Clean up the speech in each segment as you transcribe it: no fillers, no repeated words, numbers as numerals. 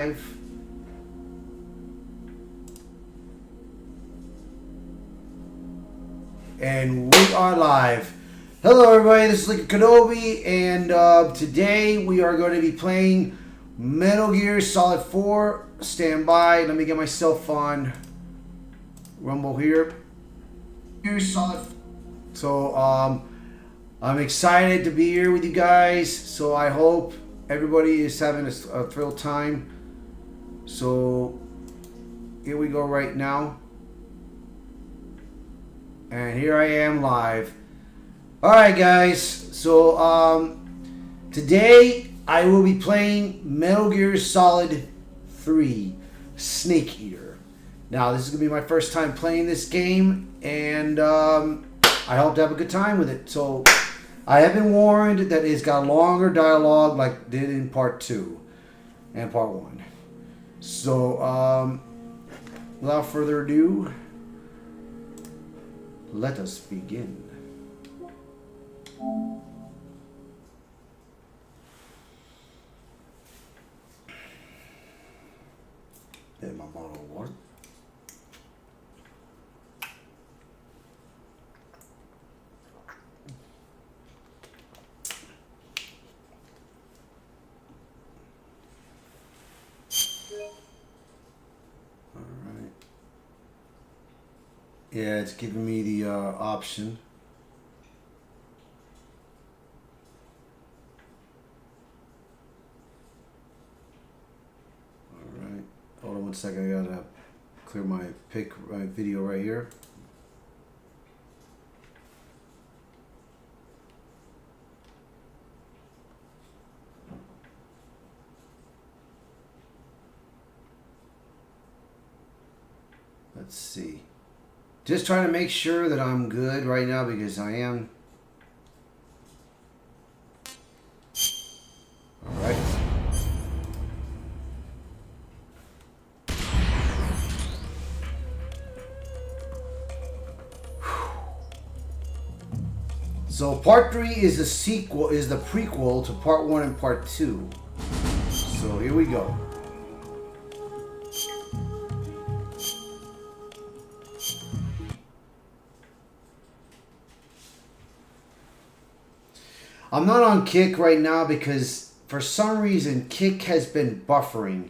And we are live. Hello everybody, this is Lincoln Kenobi, and today we are going to be playing Metal Gear Solid 4. Stand by, let me get myself on Rumble here. So I'm excited to be here with you guys, so I hope everybody is having a thrilled time. So here we go right now. And here I am live. Alright guys, so today I will be playing Metal Gear Solid 3 Snake Eater. Now this is going to be my first time playing this game, and I hope to have a good time with it. So I have been warned that it's got longer dialogue like it did in part 2 and part 1. So without further ado, let us begin. There's my bottle of water. Yeah, it's giving me the option. Alright. Hold on one second. I gotta clear my video right here. Let's see. Just trying to make sure that I'm good right now, because I am. Alright. So part 3 is the sequel, is the prequel to part 1 and part 2. So here we go. I'm not on Kick right now because for some reason Kick has been buffering.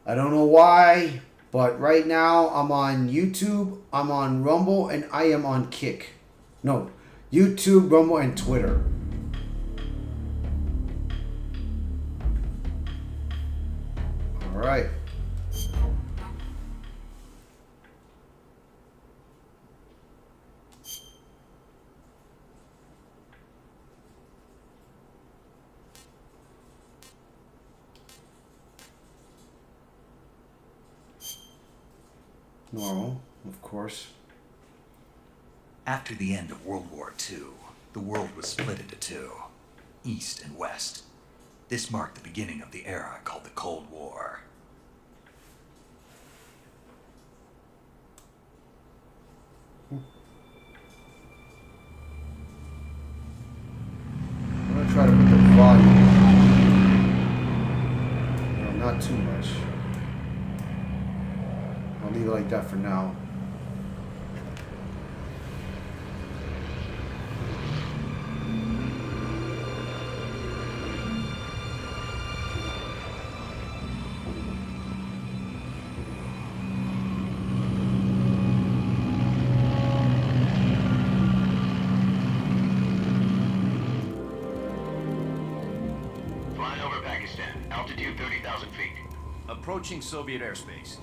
I don't know why, but right now I'm on YouTube, I'm on Rumble, and I am on Kick. No, YouTube, Rumble, and Twitter. All right. Normal, of course. After the end of World War II, the world was split into two, East and West. This marked the beginning of the era called the Cold War. I'm gonna try to put the volume on. No, not too much. I'll leave it like that for now. Flying over Pakistan, altitude 30,000 feet. Approaching Soviet airspace.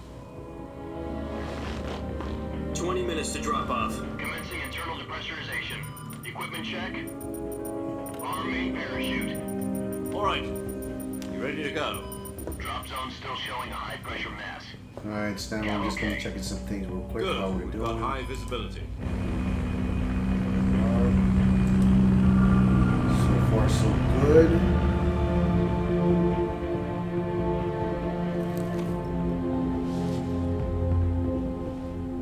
20 minutes to drop off. Commencing internal depressurization. Equipment check. Arm main parachute. All right. You ready to go? Drop zone still showing a high pressure mass. Alright, stand by. I'm just gonna check some things real quick while we're Good. We've doing got it. high visibility. So far, so good.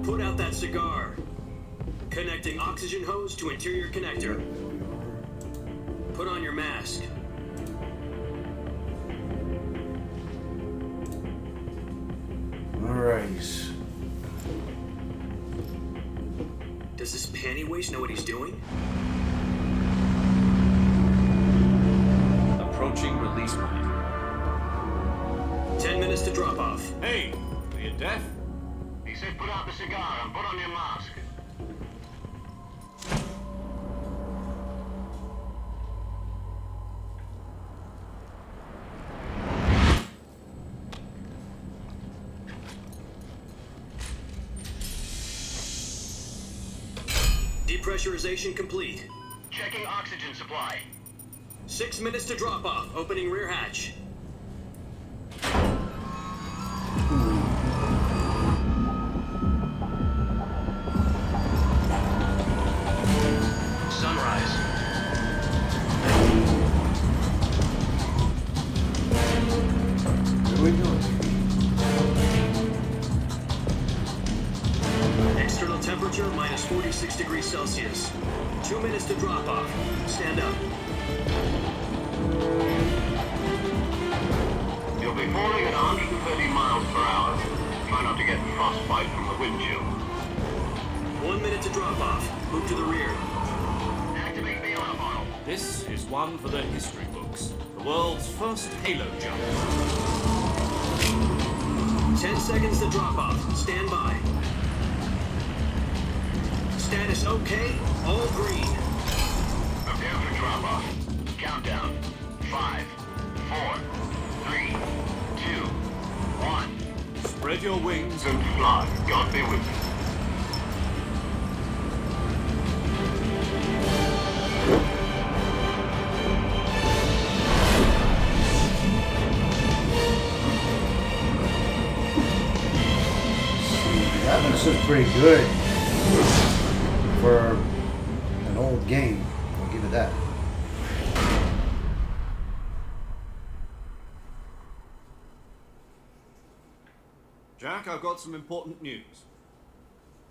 Put out that cigar. Connecting oxygen hose to interior connector. Put on your mask. Alright. Does this panty waste know what he's doing? Approaching release point. 10 minutes to drop off. Hey, are you deaf? He said put out the cigar and put on your mask. Depressurization complete. Checking oxygen supply. 6 minutes to drop off. Opening rear hatch. Sunrise. What are we doing? External temperature minus 46 degrees Celsius. 2 minutes to drop off. Stand up. You'll be falling at 130 miles per hour. Try not to get frostbite from the wind chill. 1 minute to drop off. Move to the rear. Activate the honor model. This is one for the history books. The world's first halo jump. 10 seconds to drop off. Stand by. Status okay. All green. Prepare for drop off. Countdown. 5, 4, 3, 2, 1. Spread your wings And fly. God be with you. That looks pretty good for an old game. I'll give it that. Jack, I've got some important news.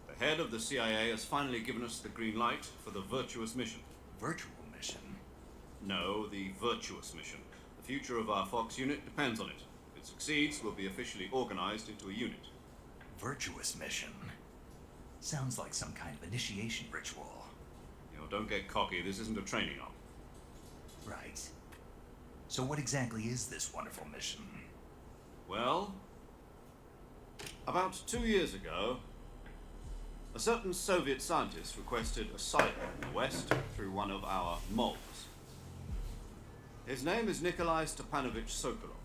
The head of the CIA has finally given us the green light for the Virtuous mission. Virtual mission? No, the Virtuous mission. The future of our Fox unit depends on it. If it succeeds, we'll be officially organized into a unit. Virtuous mission? Sounds like some kind of initiation ritual. You know, don't get cocky. This isn't a training op. Right. So what exactly is this wonderful mission? Well, about 2 years ago, a certain Soviet scientist requested asylum in the West through one of our moles. His name is Nikolai Stepanovich Sokolov.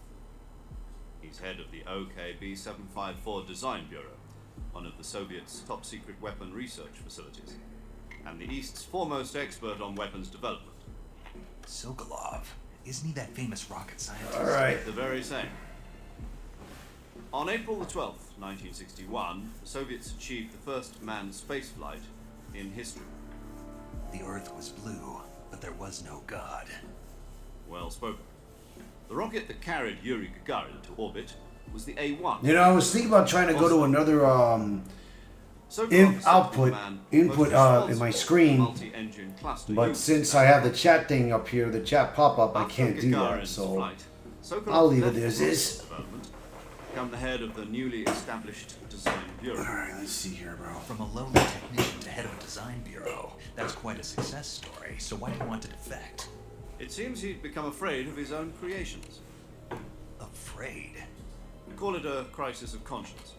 He's head of the OKB-754 Design Bureau, one of the Soviets' top-secret weapon research facilities, and the East's foremost expert on weapons development. Sokolov. Isn't he that famous rocket scientist? Alright. The very same. On April the 12th, 1961, the Soviets achieved the first manned spaceflight in history. The Earth was blue, but there was no God. Well spoken. The rocket that carried Yuri Gagarin to orbit was the A-1. You know, I was thinking about trying to go to another Sokolov output man input was in my responsible screen, for multi-engine cluster but use. since I have the chat thing up here, the chat pop-up, I After can't do that, Gagarin's so flight, Sokolov I'll leave it left as rocket is. development, become the head of the newly established Design Bureau. Alright, let's see here, bro. From a lowly technician to head of a design bureau, that's quite a success story, so why do you want to defect? It seems he'd become afraid of his own creations. Afraid? Call it a crisis of conscience.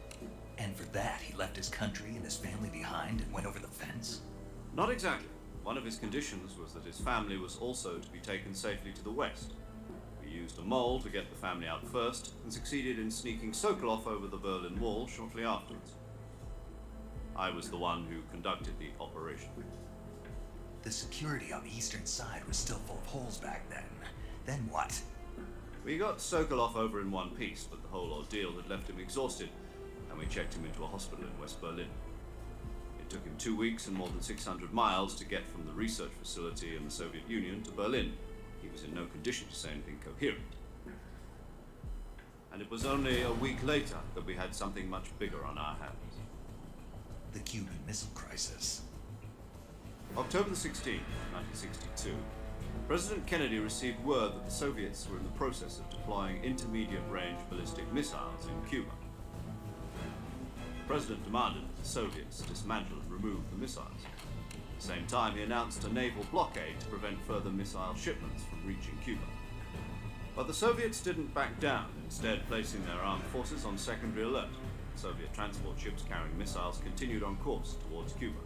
And for that, he left his country and his family behind and went over the fence? Not exactly. One of his conditions was that his family was also to be taken safely to the west. We used a mole to get the family out first, and succeeded in sneaking Sokolov over the Berlin Wall shortly afterwards. I was the one who conducted the operation. The security on the eastern side was still full of holes back then. Then what? We got Sokolov over in one piece, but the whole ordeal had left him exhausted, and we checked him into a hospital in West Berlin. It took him 2 weeks and more than 600 miles to get from the research facility in the Soviet Union to Berlin. He was in no condition to say anything coherent. And it was only a week later that we had something much bigger on our hands. The Cuban Missile Crisis. October the 16th, 1962, President Kennedy received word that the Soviets were in the process of deploying intermediate-range ballistic missiles in Cuba. President demanded that the Soviets dismantle and remove the missiles. At the same time, he announced a naval blockade to prevent further missile shipments from reaching Cuba. But the Soviets didn't back down, instead placing their armed forces on secondary alert. Soviet transport ships carrying missiles continued on course towards Cuba.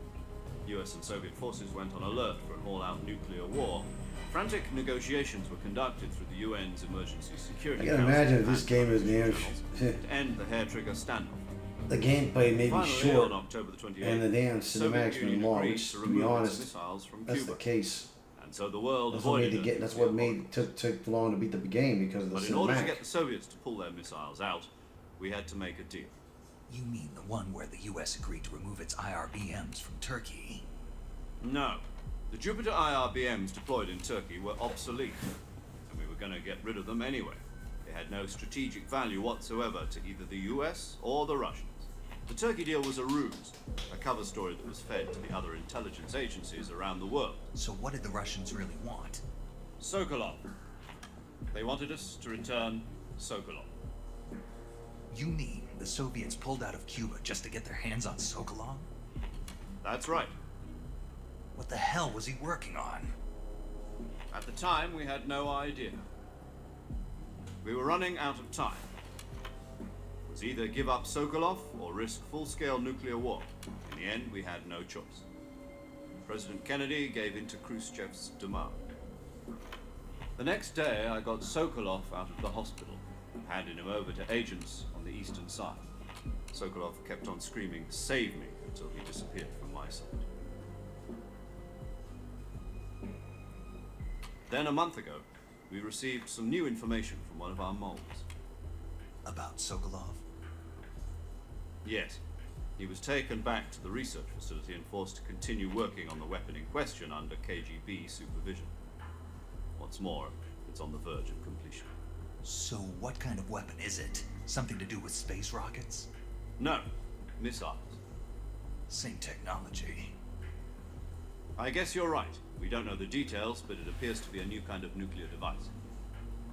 US and Soviet forces went on alert for an all-out nuclear war. Frantic negotiations were conducted through the UN's Emergency Security I can Council imagine if this and game is channels named to end the hair-trigger standoff. the gameplay may be Finally, short on October the 28th, and the damn Soviet cinematics may be Union long, agreed which to to be remove its honest, missiles from that's Cuba. the case. And so the world That's what made avoided the a game. That's what nuclear made took long to beat the game because of the But in order to cinematic. get the Soviets to pull their missiles out, we had to make a deal. You mean the one where the US agreed to remove its IRBMs from Turkey? No. The Jupiter IRBMs deployed in Turkey were obsolete, and we were going to get rid of them anyway. They had no strategic value whatsoever to either the US or the Russians. The Turkey deal was a ruse, a cover story that was fed to the other intelligence agencies around the world. So what did the Russians really want? Sokolov. They wanted us to return Sokolov. You mean the Soviets pulled out of Cuba just to get their hands on Sokolov? That's right. What the hell was he working on? At the time, we had no idea. We were running out of time. It was either give up Sokolov or risk full-scale nuclear war. In the end, we had no choice. President Kennedy gave in to Khrushchev's demand. The next day, I got Sokolov out of the hospital and handed him over to agents on the eastern side. Sokolov kept on screaming, "Save me," until he disappeared from my sight. Then a month ago, we received some new information from one of our moles. About Sokolov? Yes, he was taken back to the research facility and forced to continue working on the weapon in question under KGB supervision. What's more, it's on the verge of completion. So what kind of weapon is it? Something to do with space rockets? No, missiles. Same technology. I guess you're right. We don't know the details, but it appears to be a new kind of nuclear device.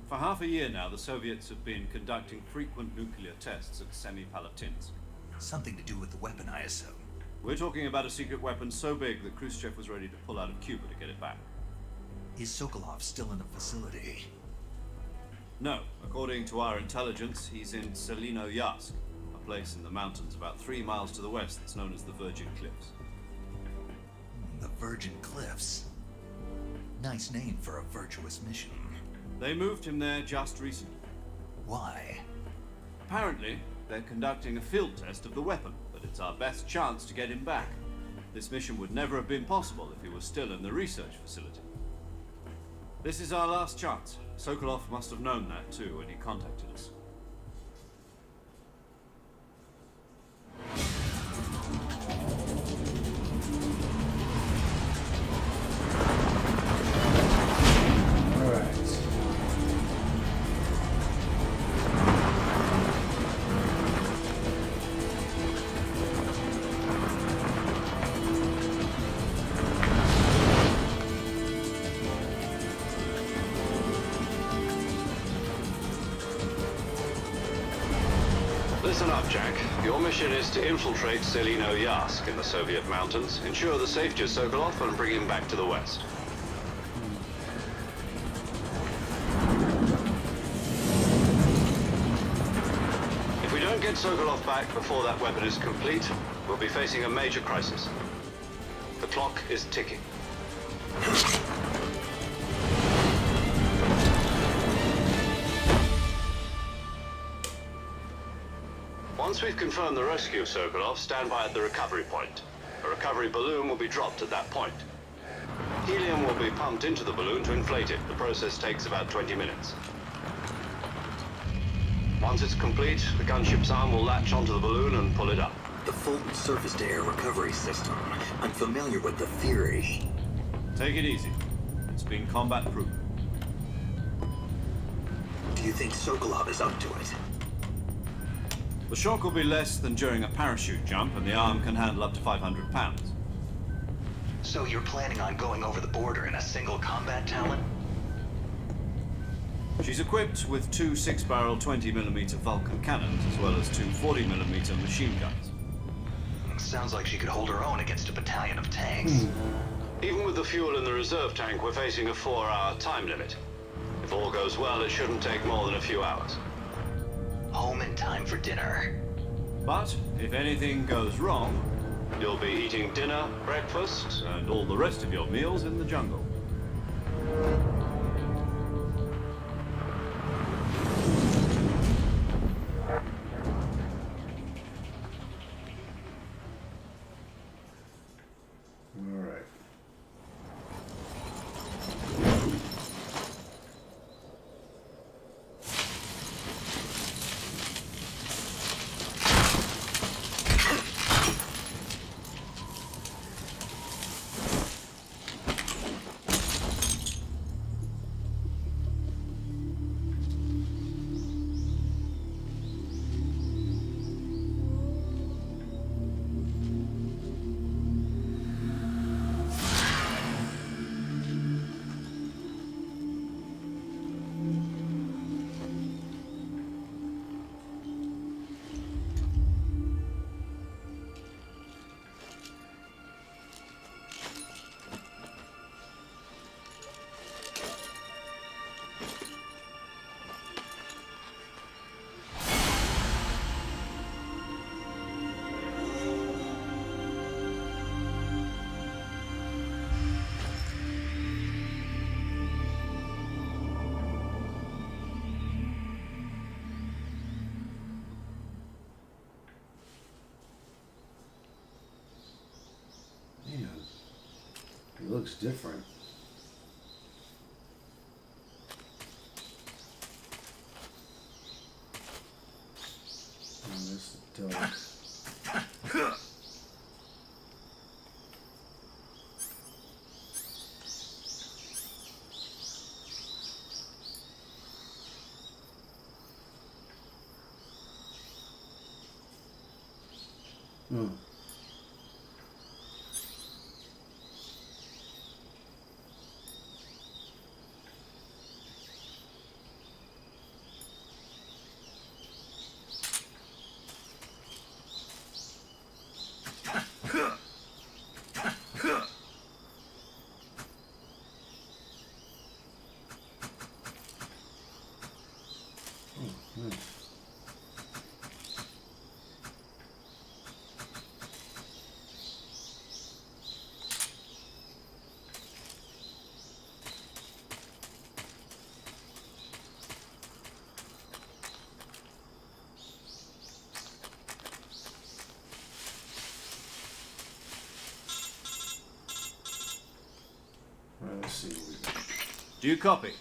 For half a year now, the Soviets have been conducting frequent nuclear tests at Semipalatinsk. Something to do with the weapon, I assume. We're talking about a secret weapon so big that Khrushchev was ready to pull out of Cuba to get it back. Is Sokolov still in the facility? No, according to our intelligence, he's in Selinoyarsk, a place in the mountains about 3 miles to the west that's known as the Virgin Cliffs. The Virgin Cliffs. Nice name for a virtuous mission. They moved him there just recently. Why? Apparently, they're conducting a field test of the weapon, but it's our best chance to get him back. This mission would never have been possible if he was still in the research facility. This is our last chance. Sokolov must have known that too when he contacted us. Listen up, Jack. Your mission is to infiltrate Selinoyarsk in the Soviet mountains, ensure the safety of Sokolov, and bring him back to the west. If we don't get Sokolov back before that weapon is complete, we'll be facing a major crisis. The clock is ticking. Once we've confirmed the rescue of Sokolov, stand by at the recovery point. A recovery balloon will be dropped at that point. Helium will be pumped into the balloon to inflate it. The process takes about 20 minutes. Once it's complete, the gunship's arm will latch onto the balloon and pull it up. The Fulton surface-to-air recovery system. I'm familiar with the theory. Take it easy. It's been combat-proven. Do you think Sokolov is up to it? The shock will be less than during a parachute jump, and the arm can handle up to 500 pounds. So you're planning on going over the border in a single combat Talon? She's equipped with two 6-barrel 20mm Vulcan cannons, as well as two 40mm machine guns. Sounds like she could hold her own against a battalion of tanks. Even with the fuel in the reserve tank, we're facing a 4-hour time limit. If all goes well, it shouldn't take more than a few hours. Home in time for dinner. But if anything goes wrong, you'll be eating dinner, breakfast, and all the rest of your meals in the jungle. All right. Man, it looks different. Oh, this does. Hmm. Let's see what we got. Do you copy?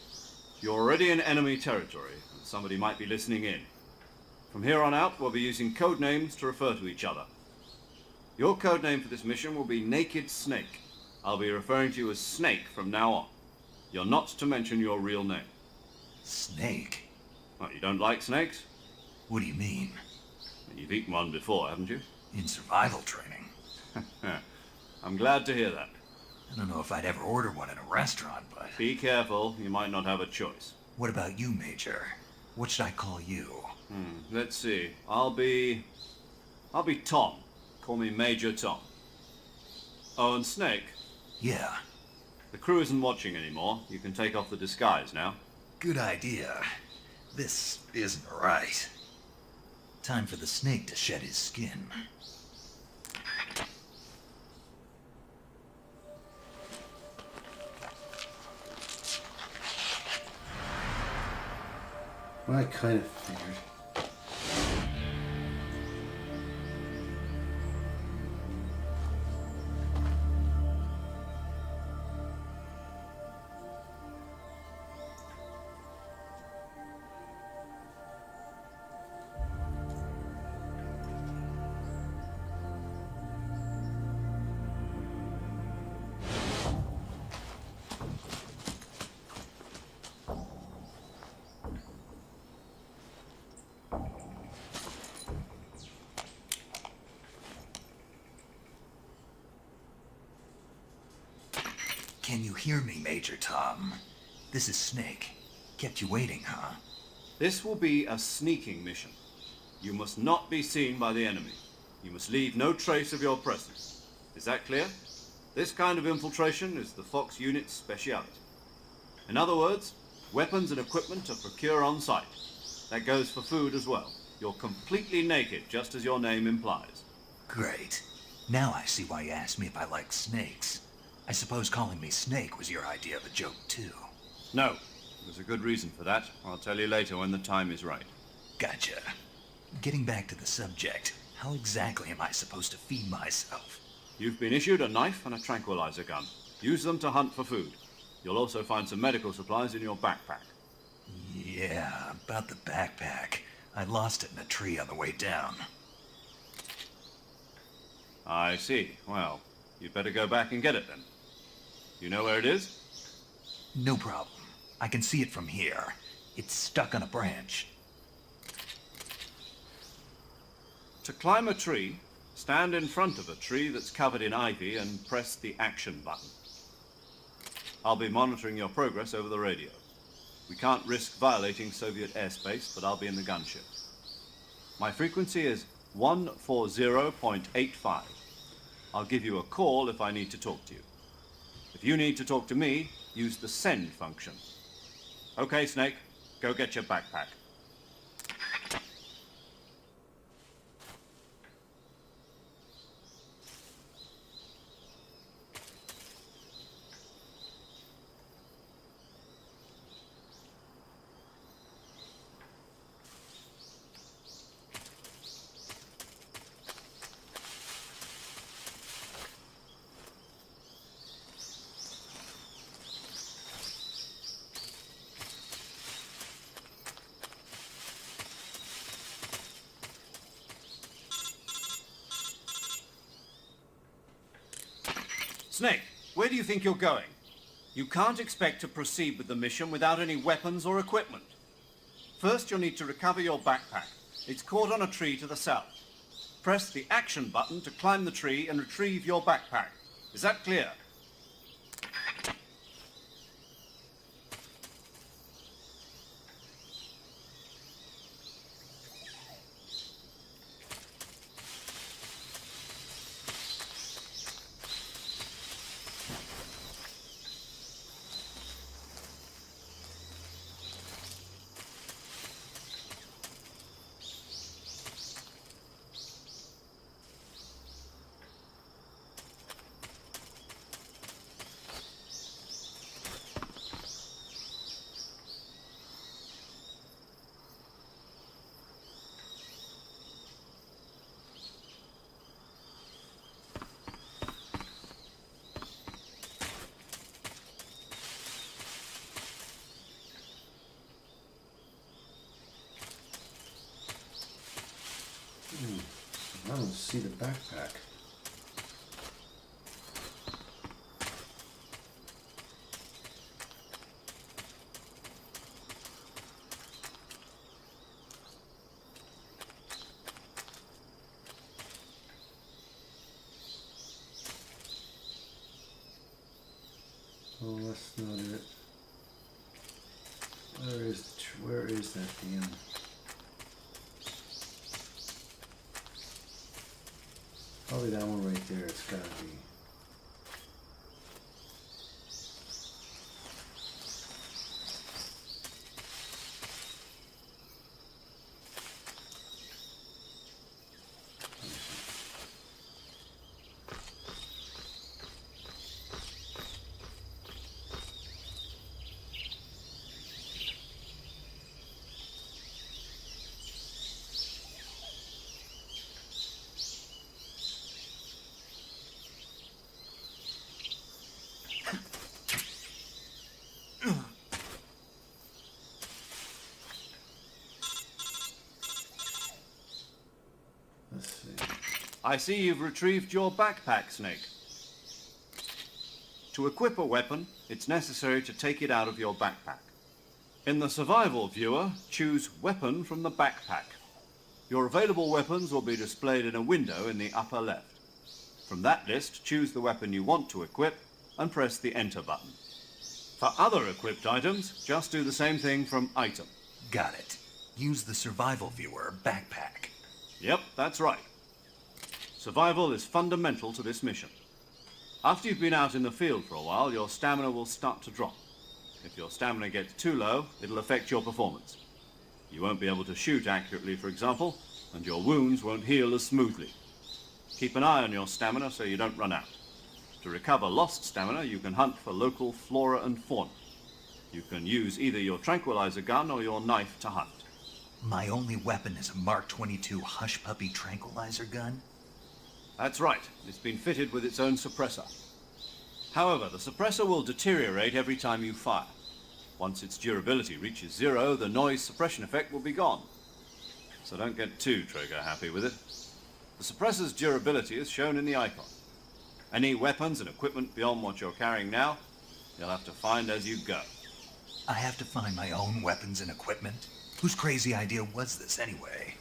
You're already in enemy territory, and somebody might be listening in. From here on out, we'll be using code names to refer to each other. Your code name for this mission will be Naked Snake. I'll be referring to you as Snake from now on. You're not to mention your real name. Snake? What, you don't like snakes? What do you mean? You've eaten one before, haven't you? In survival training. I'm glad to hear that. I don't know if I'd ever order one in a restaurant, but... Be careful, you might not have a choice. What about you, Major? What should I call you? Let's see. I'll be Tom. Call me Major Tom. Oh, and Snake. Yeah, The crew isn't watching anymore. You can take off the disguise now. good idea. This isn't right. Time for the snake to shed his skin. Well, I kind of figured. Can you hear me, Major Tom? This is Snake. Kept you waiting, huh? This will be a sneaking mission. You must not be seen by the enemy. You must leave no trace of your presence. Is that clear? This kind of infiltration is the Fox unit's speciality. In other words, weapons and equipment are procured on site. That goes for food as well. You're completely naked, just as your name implies. Great. Now I see why you asked me if I like snakes. I suppose calling me Snake was your idea of a joke, too. No, there's a good reason for that. I'll tell you later when the time is right. Gotcha. Getting back to the subject, how exactly am I supposed to feed myself? You've been issued a knife and a tranquilizer gun. Use them to hunt for food. You'll also find some medical supplies in your backpack. Yeah, about the backpack. I lost it in a tree on the way down. I see. Well, you'd better go back and get it then. You know where it is? No problem. I can see it from here. It's stuck on a branch. To climb a tree, stand in front of a tree that's covered in ivy and press the action button. I'll be monitoring your progress over the radio. We can't risk violating Soviet airspace, but I'll be in the gunship. My frequency is 140.85. I'll give you a call if I need to talk to you. If you need to talk to me, use the send function. Okay, Snake, go get your backpack. Snake, where do you think you're going? You can't expect to proceed with the mission without any weapons or equipment. First, you'll need to recover your backpack. It's caught on a tree to the south. Press the action button to climb the tree and retrieve your backpack. Is that clear? I don't see the backpack. Oh, that's not it. Where is that damn? Probably that one right there. It's gotta be. Let's see. I see you've retrieved your backpack, Snake. To equip a weapon, it's necessary to take it out of your backpack. In the survival viewer, choose Weapon from the backpack. Your available weapons will be displayed in a window in the upper left. From that list, choose the weapon you want to equip and press the Enter button. For other equipped items, just do the same thing from Item. Got it. Use the survival viewer backpack. Yep, that's right. Survival is fundamental to this mission. After you've been out in the field for a while, your stamina will start to drop. If your stamina gets too low, it'll affect your performance. You won't be able to shoot accurately, for example, and your wounds won't heal as smoothly. Keep an eye on your stamina so you don't run out. To recover lost stamina, you can hunt for local flora and fauna. You can use either your tranquilizer gun or your knife to hunt. My only weapon is a Mark 22 Hush Puppy tranquilizer gun? That's right. It's been fitted with its own suppressor. However, the suppressor will deteriorate every time you fire. Once its durability reaches 0, the noise suppression effect will be gone. So don't get too trigger happy with it. The suppressor's durability is shown in the icon. Any weapons and equipment beyond what you're carrying now, you'll have to find as you go. I have to find my own weapons and equipment? Whose crazy idea was this anyway?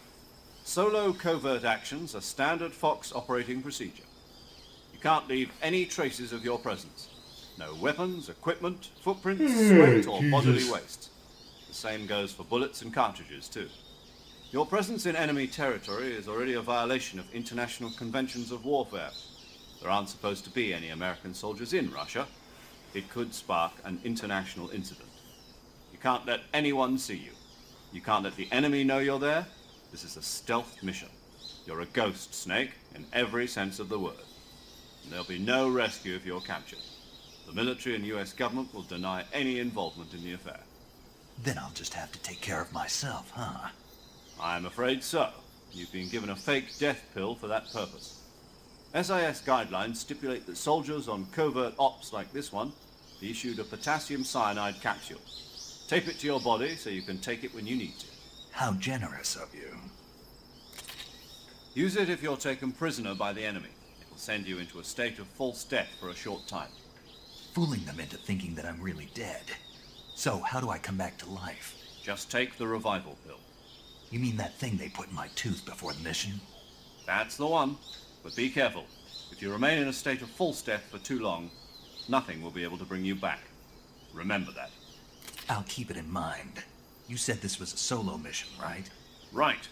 Solo covert actions are standard Fox operating procedure. You can't leave any traces of your presence. No weapons, equipment, footprints, sweat, or bodily waste. The same goes for bullets and cartridges, too. Your presence in enemy territory is already a violation of international conventions of warfare. There aren't supposed to be any American soldiers in Russia. It could spark an international incident. You can't let anyone see you. You can't let the enemy know you're there. This is a stealth mission. You're a ghost, Snake, in every sense of the word. And there'll be no rescue if you're captured. The military and US government will deny any involvement in the affair. Then I'll just have to take care of myself, huh? I'm afraid so. You've been given a fake death pill for that purpose. SIS guidelines stipulate that soldiers on covert ops like this one be issued a potassium cyanide capsule. Tape it to your body so you can take it when you need to. How generous of you. Use it if you're taken prisoner by the enemy. It will send you into a state of false death for a short time. Fooling them into thinking that I'm really dead. So, how do I come back to life? Just take the revival pill. You mean that thing they put in my tooth before the mission? That's the one. But be careful. If you remain in a state of false death for too long, nothing will be able to bring you back. Remember that. I'll keep it in mind. You said this was a solo mission, right? Right.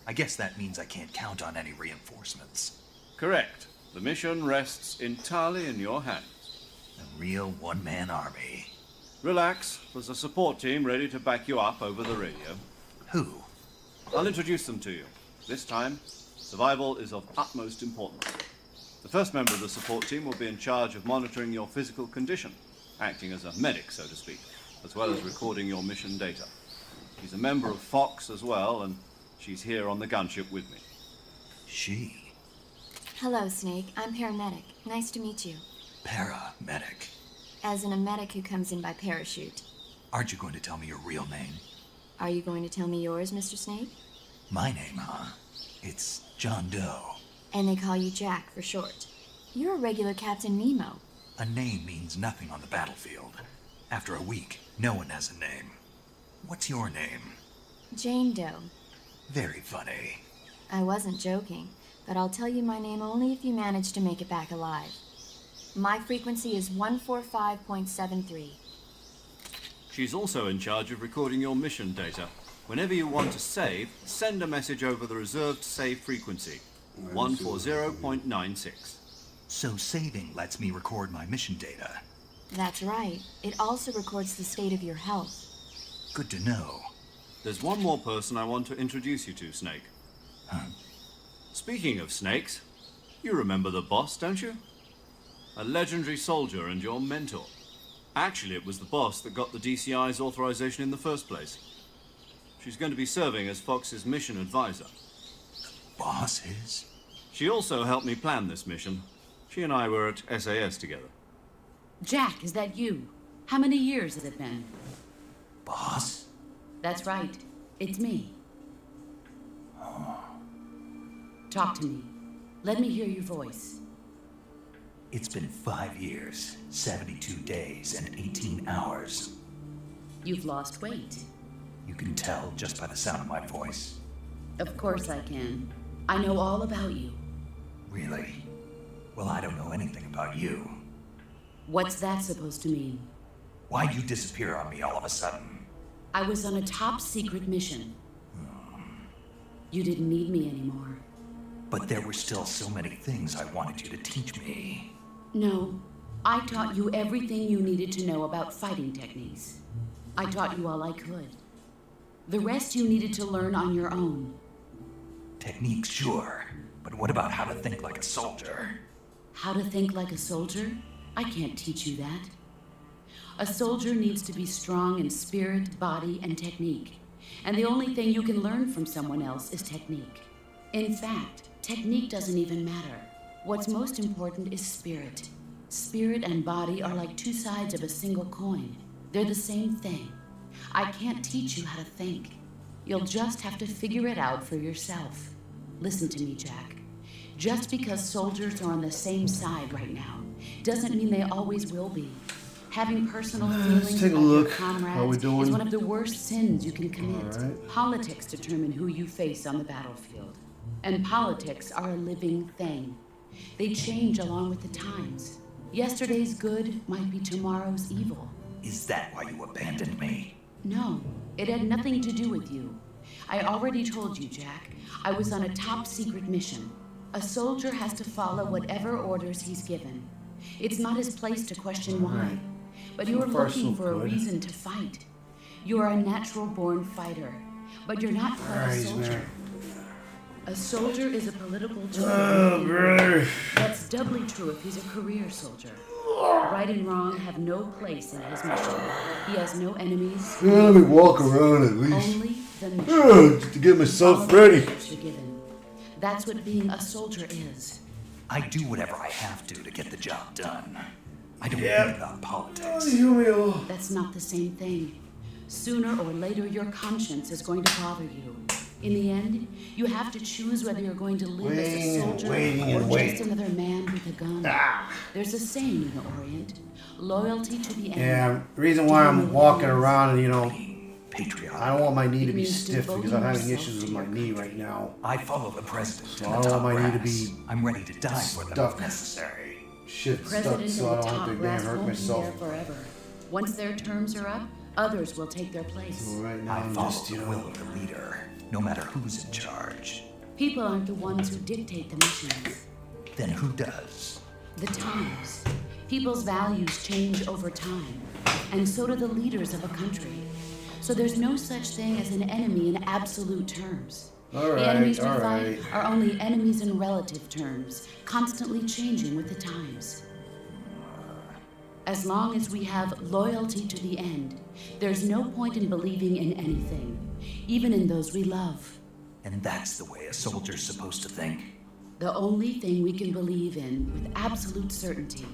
I guess that means I can't count on any reinforcements. Correct. The mission rests entirely in your hands. A real one-man army. Relax. There's a support team ready to back you up over the radio. Who? I'll introduce them to you. This time, survival is of utmost importance. The first member of the support team will be in charge of monitoring your physical condition, acting as a medic, so to speak, as well as recording your mission data. She's a member of Fox as well, and she's here on the gunship with me. She? Hello, Snake. I'm paramedic. Nice to meet you. Paramedic. As in a medic who comes in by parachute. Aren't you going to tell me your real name? Are you going to tell me yours, Mr. Snake? My name, huh? It's John Doe. And they call you Jack for short. You're a regular Captain Nemo. A name means nothing on the battlefield. After a week, no one has a name. What's your name? Jane Doe. Very funny. I wasn't joking, but I'll tell you my name only if you manage to make it back alive. My frequency is 145.73. She's also in charge of recording your mission data. Whenever you want to save, send a message over the reserved save frequency, 140.96. So saving lets me record my mission data. That's right. It also records the state of your health. Good to know. There's one more person I want to introduce you to, Snake. Huh? Speaking of snakes, you remember the boss, don't you? A legendary soldier and your mentor. Actually, it was the boss that got the DCI's authorization in the first place. She's going to be serving as Fox's mission advisor. Boss is? She also helped me plan this mission. She and I were at SAS together. Jack, is that you? How many years has it been? Boss? That's right. It's me. Talk to me. Let me hear your voice. It's been 5 years, 72 days, and 18 hours. You've lost weight. You can tell just by the sound of my voice. Of course I can. I know all about you. Really? Well, I don't know anything about you. What's that supposed to mean? Why'd you disappear on me all of a sudden? I was on a top secret mission. You didn't need me anymore. But there were still so many things I wanted you to teach me. No, I taught you everything you needed to know about fighting techniques. I taught you all I could. The rest you needed to learn on your own. Techniques, sure. But what about how to think like a soldier? How to think like a soldier? I can't teach you that. A soldier needs to be strong in spirit, body, and technique. And the only thing you can learn from someone else is technique. In fact, technique doesn't even matter. What's most important is spirit. Spirit and body are like two sides of a single coin. They're the same thing. I can't teach you how to think. You'll just have to figure it out for yourself. Listen to me, Jack. Just because soldiers are on the same side right now doesn't mean they always will be. Having personal feelings take a about look. your How we comrades doing? is one of the worst sins you can commit. All right. Politics determine who you face on the battlefield. And politics are a living thing. They change along with the times. Yesterday's good might be tomorrow's evil. Is that why you abandoned me? No, it had nothing to do with you. I already told you, Jack. I was on a top secret mission. A soldier has to follow whatever orders he's given. It's not his place to question why. But you are So far, looking so for a good. reason to fight. You are a natural-born fighter, but you're not quite a Alright, soldier. man. A soldier is a political tool. Oh, brother. That's doubly true if he's a career soldier. Right and wrong have no place in his mission. He has no enemies. Let me walk around at least. Only the mission. Just to get myself Follow ready. the orders you're given. That's what being a soldier is. I do whatever I have to get the job done. I don't Yep. think about politics. That's not the same thing. Sooner or later, your conscience is going to bother you. In the end, you have to choose whether you're going to live as a Waiting and soldier waiting or and just waiting. another man with a gun. There's a saying in the Orient: loyalty to the end. Yeah, the reason why I'm walking around and, you know, Patriotic. I don't want my knee to It be means stiff because devoting I'm having yourself issues to with my your knee country. right now. I follow the president to I the don't top want my knee to brass. be I'm ready to die for them stuck. if necessary. Shit stuck President so I and the don't have top to damn brass hurt won't be myself. there forever. Once their terms are up, others will take their place. So right now I I'm follow just, you the know, will of the leader, no matter who's in charge. People aren't the ones who dictate the missions. Then who does? The times. People's values change over time, and so do the leaders of a country. So there's no such thing as an enemy in absolute terms. Alright, The enemies we alright. fight are only enemies in relative terms, constantly changing with the times. As long as we have loyalty to the end, there's no point in believing in anything, even in those we love. And that's the way a soldier's supposed to think. The only thing we can believe in with absolute certainty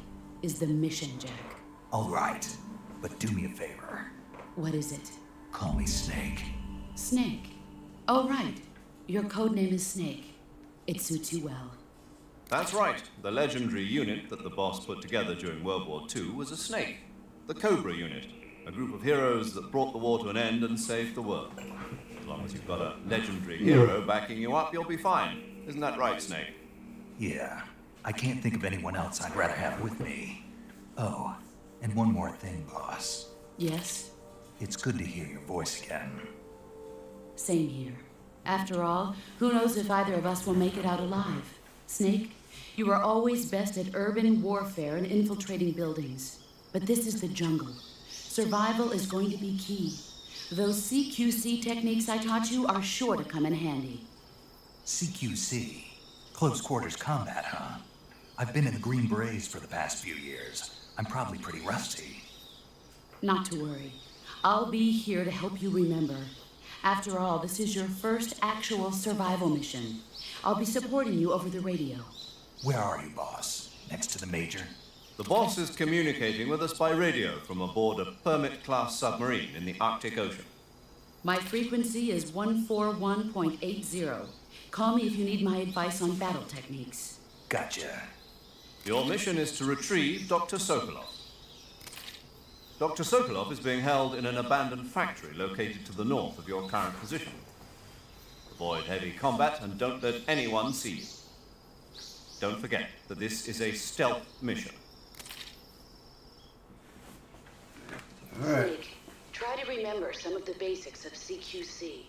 is the mission, Jack. All right, but do me a favor. What is it? Call me Snake. Snake. Oh, right. Your code name is Snake. It suits you well. That's right. The legendary unit that the boss put together during World War II was a snake. The Cobra unit. A group of heroes that brought the war to an end and saved the world. As long as you've got a legendary hero backing you up, you'll be fine. Isn't that right, Snake? Yeah, I can't think of anyone else I'd rather have with me. Oh, and one more thing, boss. Yes? It's good to hear your voice again. Same here. After all, who knows if either of us will make it out alive? Snake, you are always best at urban warfare and infiltrating buildings. But this is the jungle. Survival is going to be key. Those CQC techniques I taught you are sure to come in handy. CQC. Close quarters combat, huh? I've been in the Green Berets for the past few years. I'm probably pretty rusty. Not to worry. I'll be here to help you remember. After all, this is your first actual survival mission. I'll be supporting you over the radio. Where are you, boss? Next to the Major? The boss is communicating with us by radio from aboard a Permit-class submarine in the Arctic Ocean. My frequency is 141.80. Call me if you need my advice on battle techniques. Gotcha. Your mission is to retrieve Dr. Sokolov. Dr. Sokolov is being held in an abandoned factory located to the north of your current position. Avoid heavy combat and don't let anyone see you. Don't forget that this is a stealth mission. Alright. Snake, try to remember some of the basics of CQC.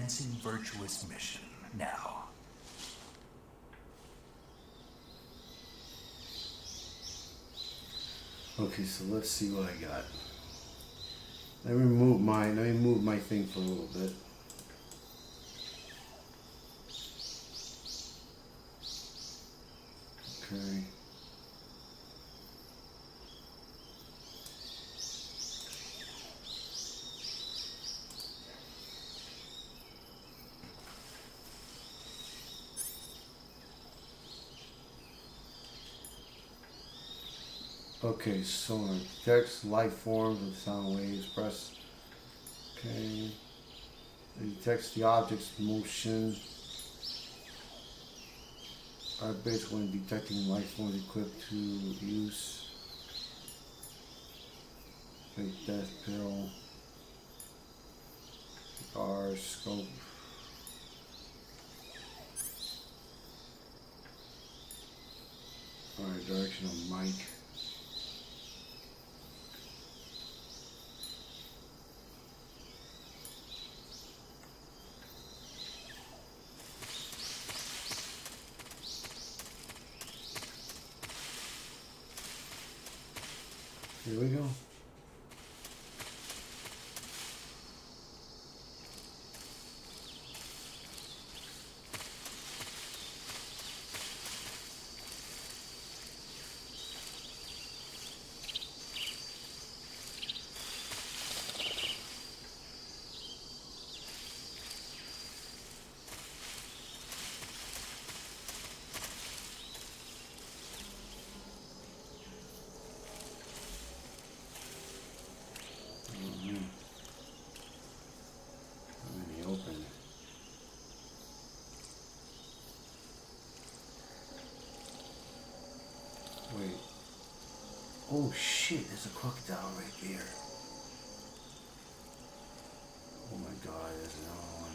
commencing virtuous mission now. Okay, so let's see what I got. Let me move my thing for a little bit. Okay. Okay, sonar detects life forms with sound waves. Press. Okay. It detects the object's motion. Bits when detecting life forms equipped to use. Fake death pill. R scope. Alright, direction of mic. Here we go. Wait. Oh shit, there's a crocodile right there. Oh my god, there's another one.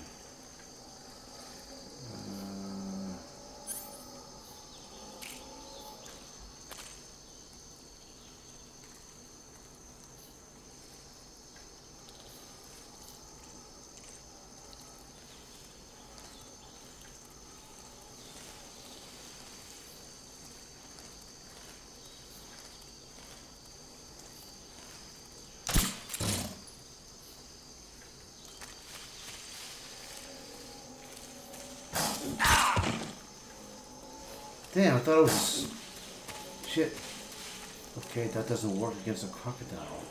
Damn, I thought it was... Shit. Okay, that doesn't work against a crocodile.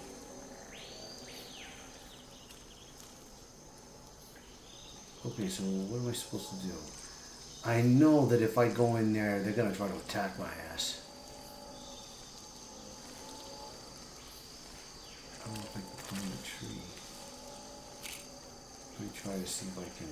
Okay, so what am I supposed to do? I know that if I go in there, they're gonna try to attack my ass. I don't know if I can climb the tree. Let me try to see if I can...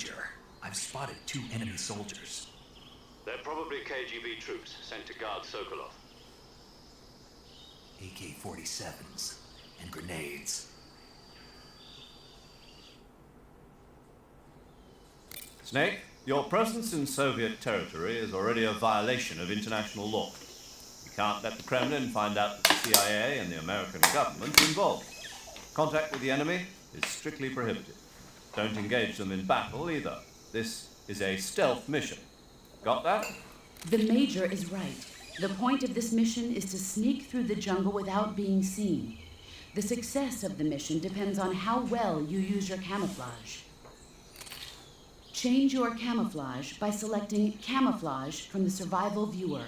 Major. I've spotted 2 enemy soldiers. They're probably KGB troops sent to guard Sokolov. AK-47s and grenades. Snake, your presence in Soviet territory is already a violation of international law. You can't let the Kremlin find out that the CIA and the American government are involved. Contact with the enemy is strictly prohibited. Don't engage them in battle either. This is a stealth mission. Got that? The Major is right. The point of this mission is to sneak through the jungle without being seen. The success of the mission depends on how well you use your camouflage. Change your camouflage by selecting Camouflage from the Survival Viewer.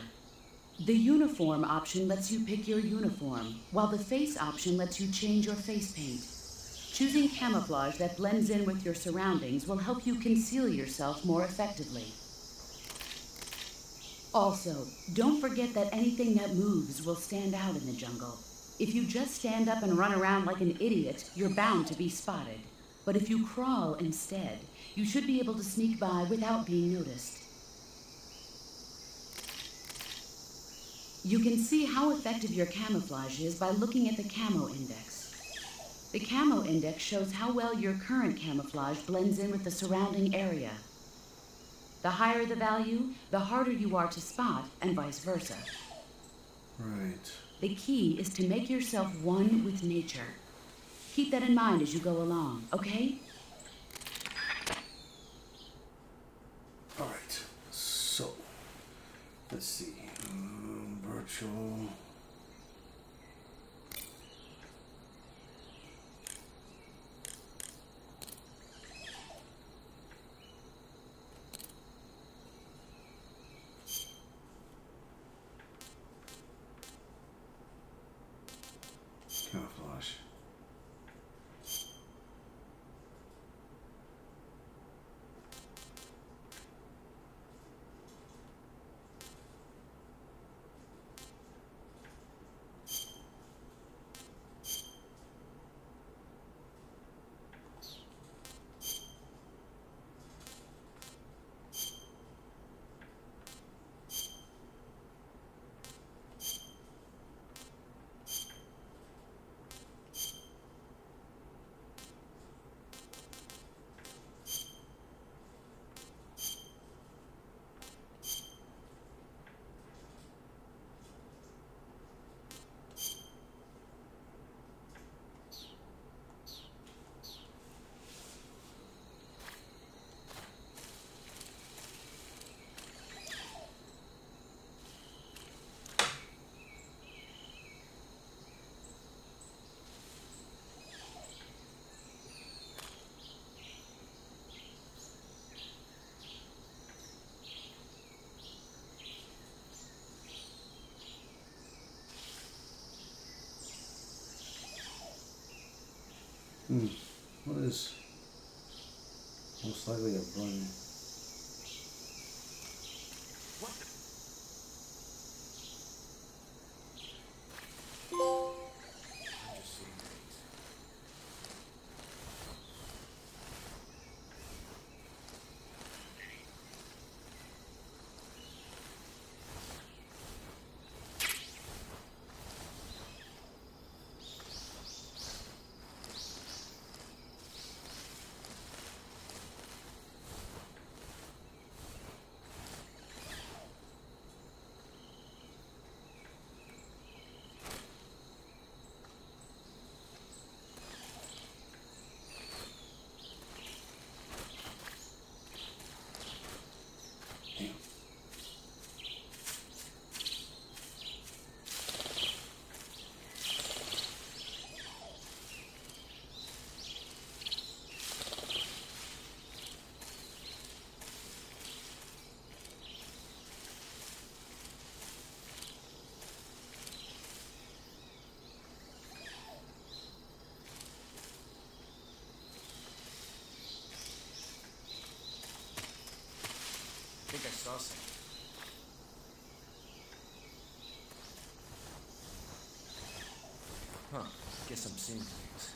The Uniform option lets you pick your uniform, while the Face option lets you change your face paint. Choosing camouflage that blends in with your surroundings will help you conceal yourself more effectively. Also, don't forget that anything that moves will stand out in the jungle. If you just stand up and run around like an idiot, you're bound to be spotted. But if you crawl instead, you should be able to sneak by without being noticed. You can see how effective your camouflage is by looking at the Camo Index. The Camo Index shows how well your current camouflage blends in with the surrounding area. The higher the value, the harder you are to spot, and vice versa. Right. The key is to make yourself one with nature. Keep that in mind as you go along, okay? All right. So, let's see. Virtual. Camouflage. What is most likely a run? I think I saw something. Huh. Guess I'm seeing things.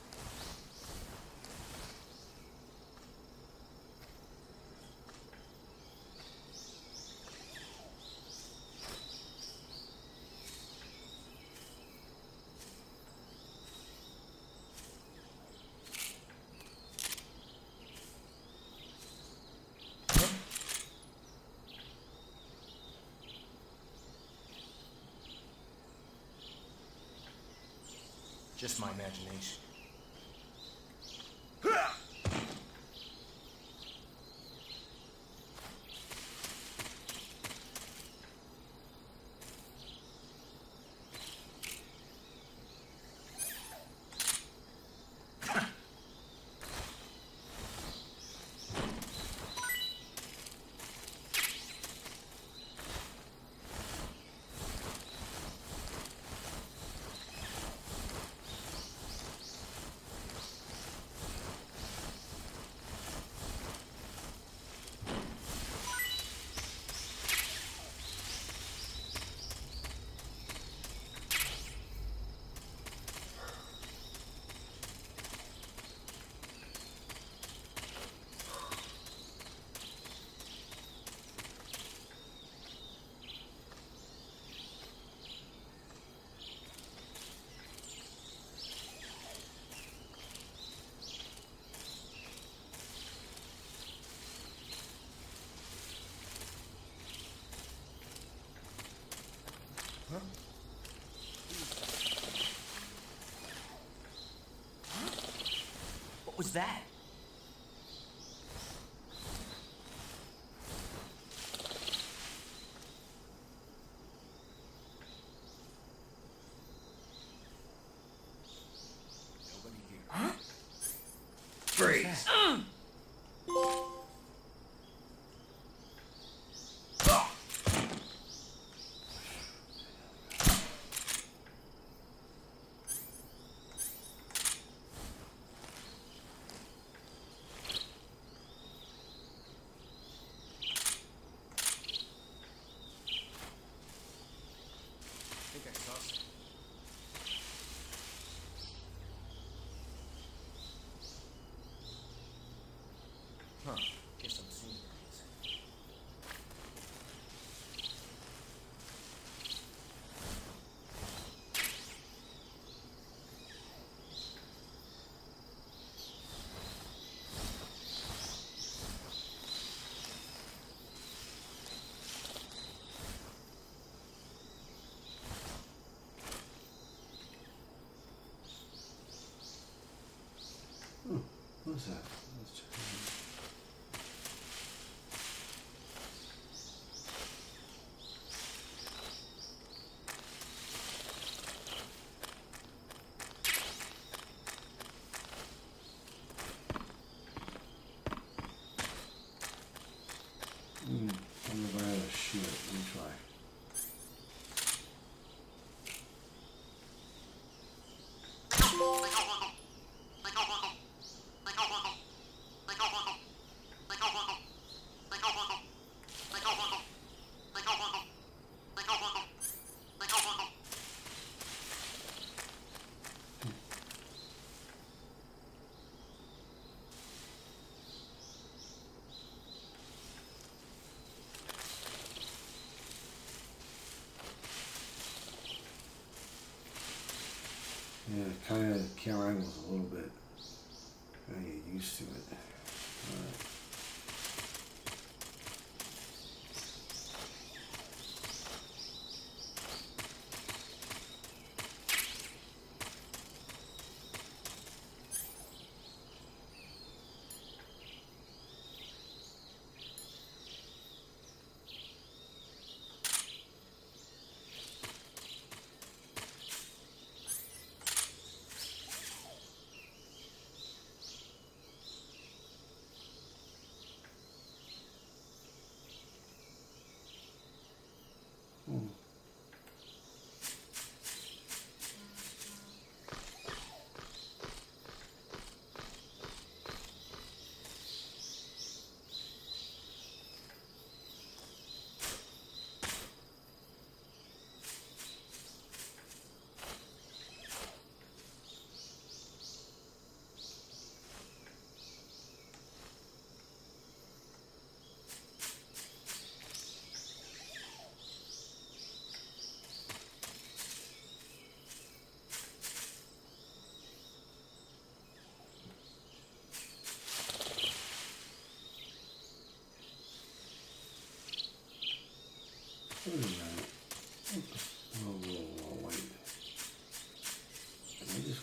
Just my imagination. What was that? Nobody here. Huh? Freeze! I think I saw something. Huh. Guess I'm seeing things. What's that? Let's check it out. I'm gonna go ahead and shoot it. Let me try. Yeah, kind of camera angles a little bit. Gotta get used to it. Alright.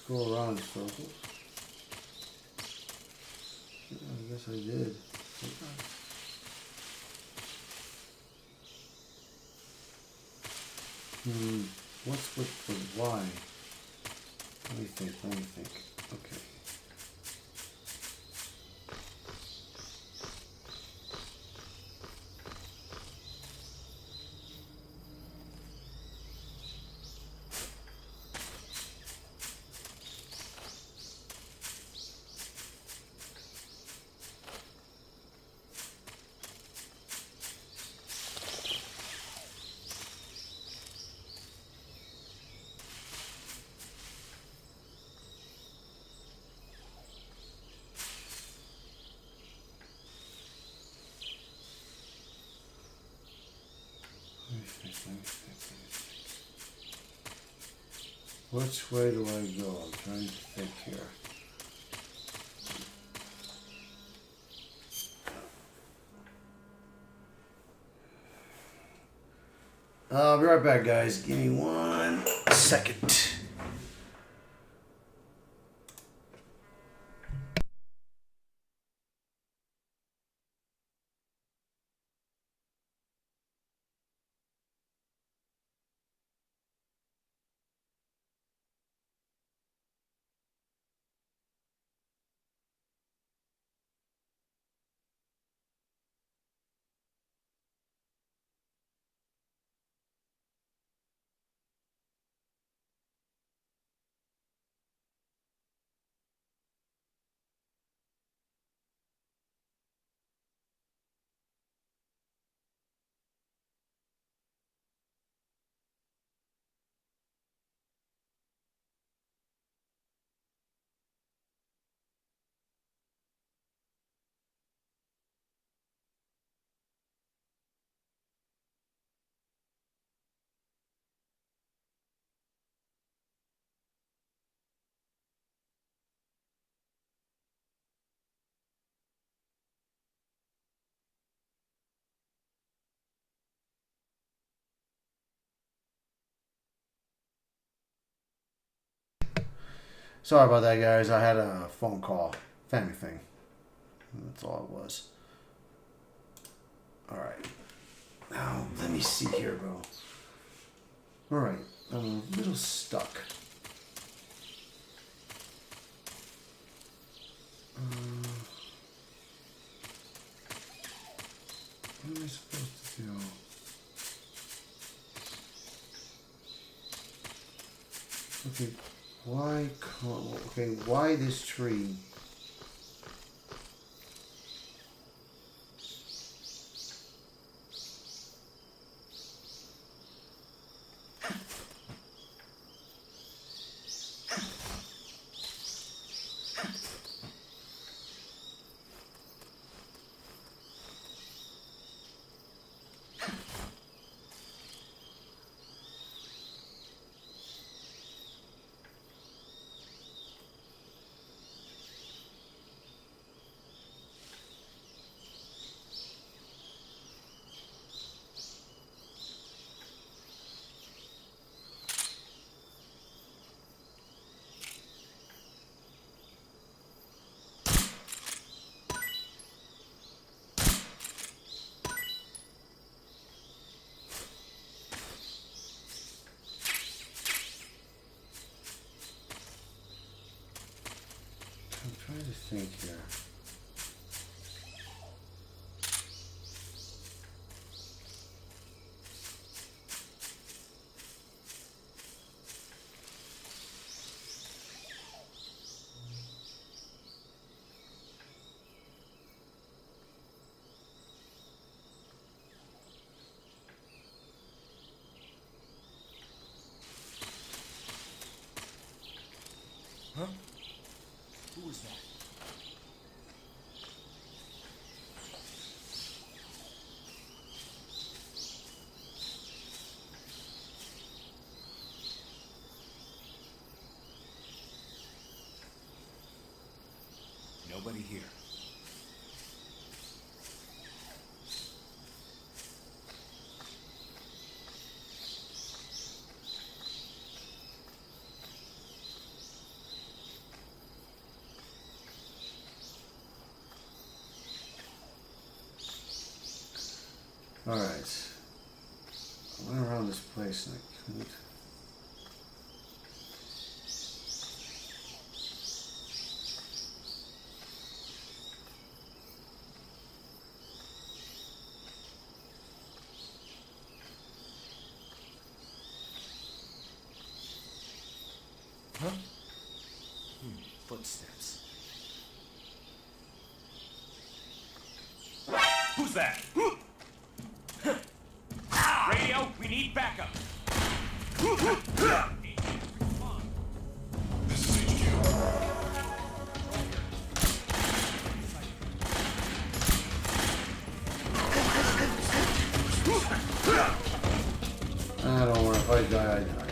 go around in circles? Yeah, I guess I did. What's with the Y? Let me think. Okay. Let me think. Which way do I go? I'm trying to think here. I'll be right back, guys. Give me 1 second. Sorry about that, guys. I had a phone call. Family thing. That's all it was. Alright. Now, let me see here, bro. Alright. I'm a little stuck. What am I supposed to do? Okay. Why this tree? I'm trying to think here. Huh? Who was that? Nobody here. Alright. I went around this place and I couldn't. Huh? Footsteps. Who's that? Radio, we need backup. This is HQ. I don't want to fight die, I die.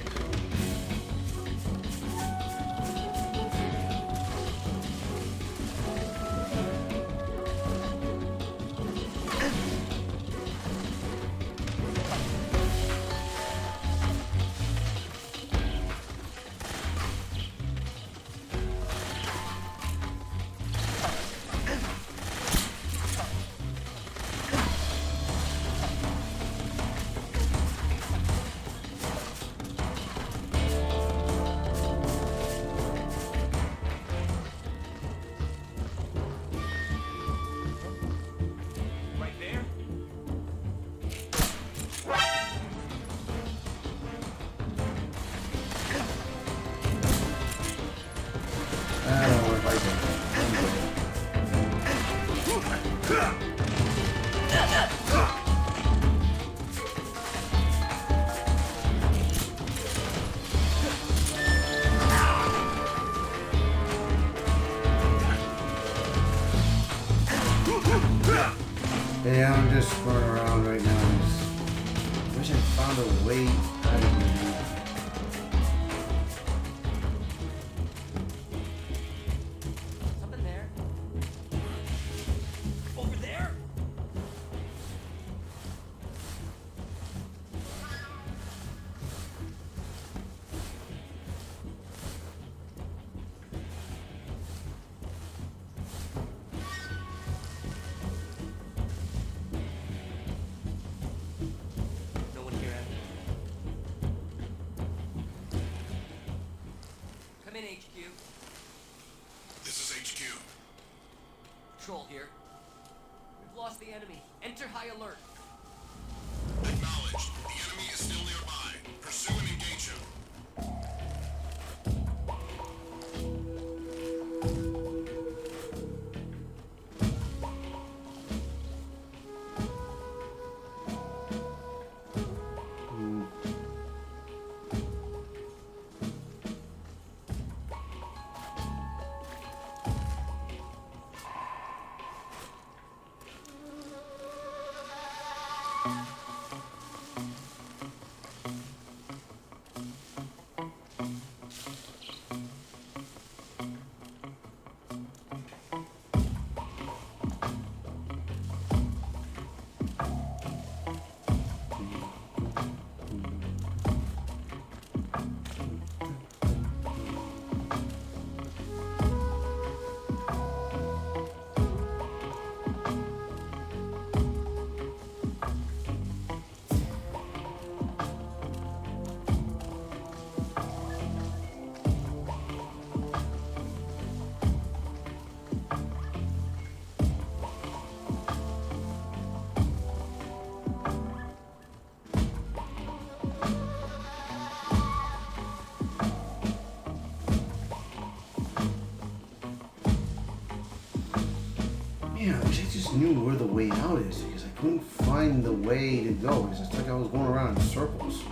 Right there? I don't want to fight die. Yeah, I'm just running around right now. I just wish I found a way out of here. Something there? Over there? No one here, Evan. Come in, HQ. This is HQ. Patrol here. We've lost the enemy. Enter high alert. Acknowledged. The enemy is still nearby. Pursue and engage him. Man, I wish I just knew where the way out is because I couldn't find the way to go. It's just like I was going around in circles.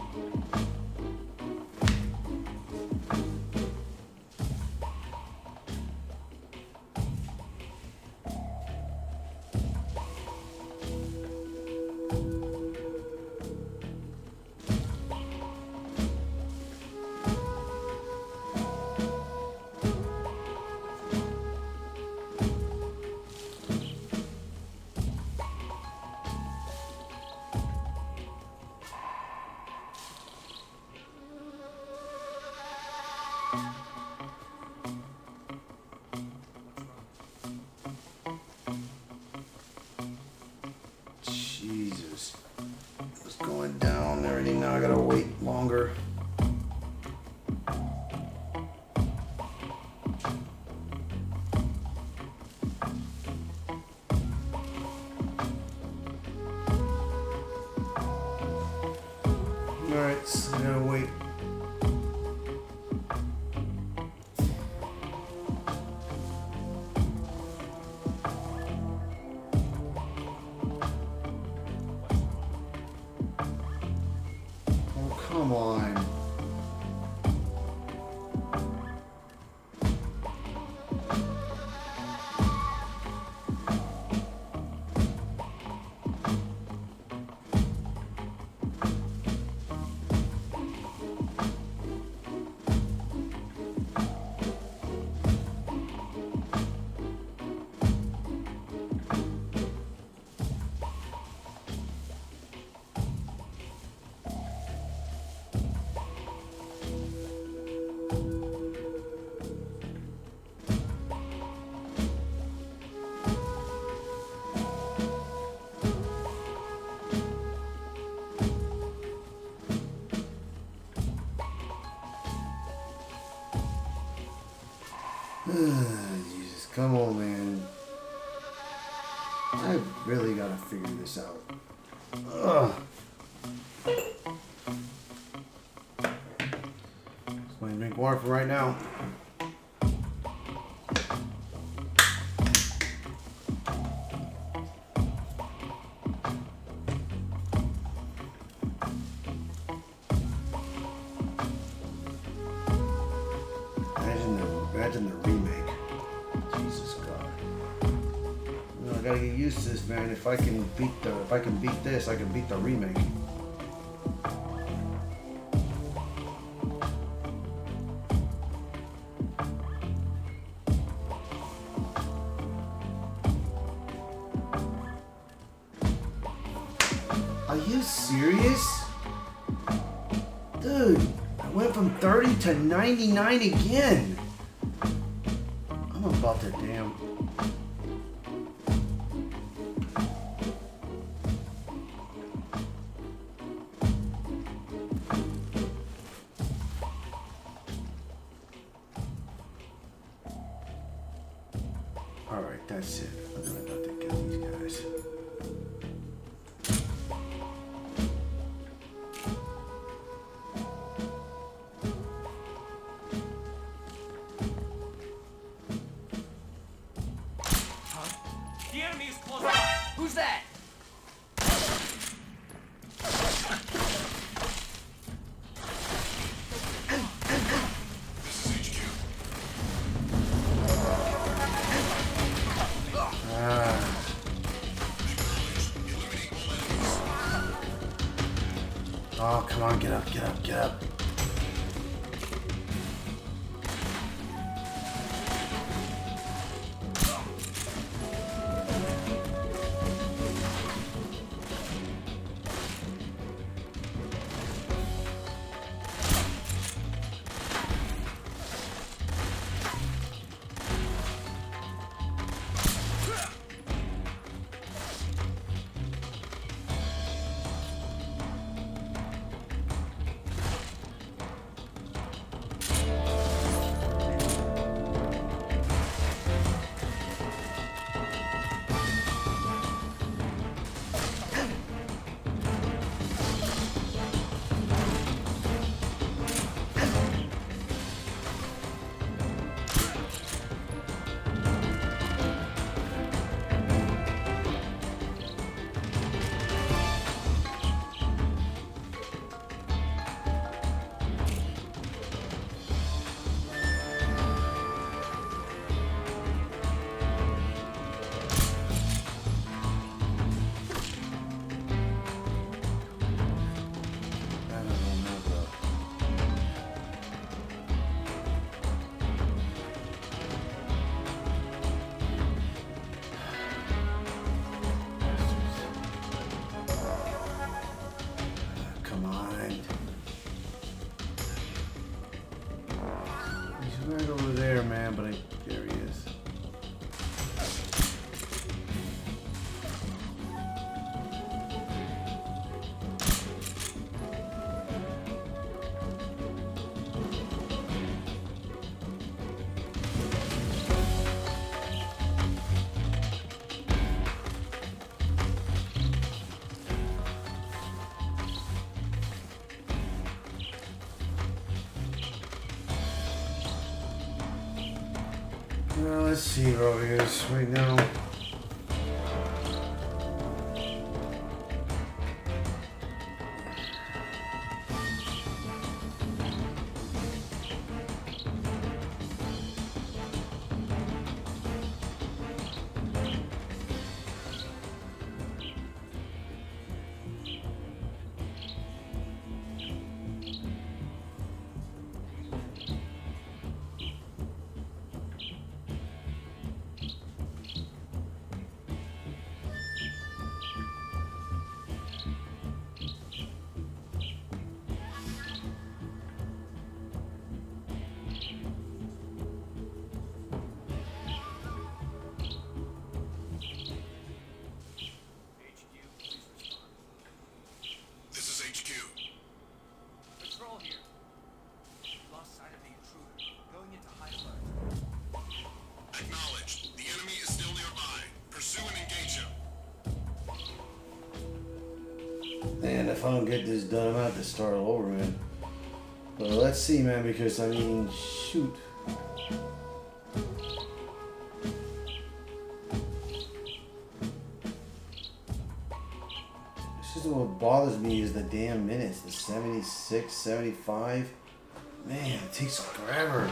Jesus, come on, man. I really gotta figure this out. Ugh. Just want to drink water for right now. Imagine the remake. Jesus God. You know, I gotta get used to this, man. If I can beat this, I can beat the remake. Are you serious? Dude, I went from 30 to 99 again. I'm about to damn. Alright, that's it. I'm about to kill these guys. The enemy is close by. Who's that? This is HQ. Eliminate all enemies. Oh, come on, get up, get up, get up. Come on. He's right over there, man, but there he is. Well, let's see where he is right now. if I don't get this done, I'm gonna have to start all over, man. But let's see, man, because I mean, shoot. This is what bothers me is the damn minutes. The 76, 75. Man, it takes forever.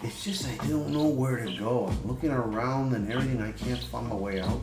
It's just I don't know where to go. I'm looking around and everything. I can't find my way out.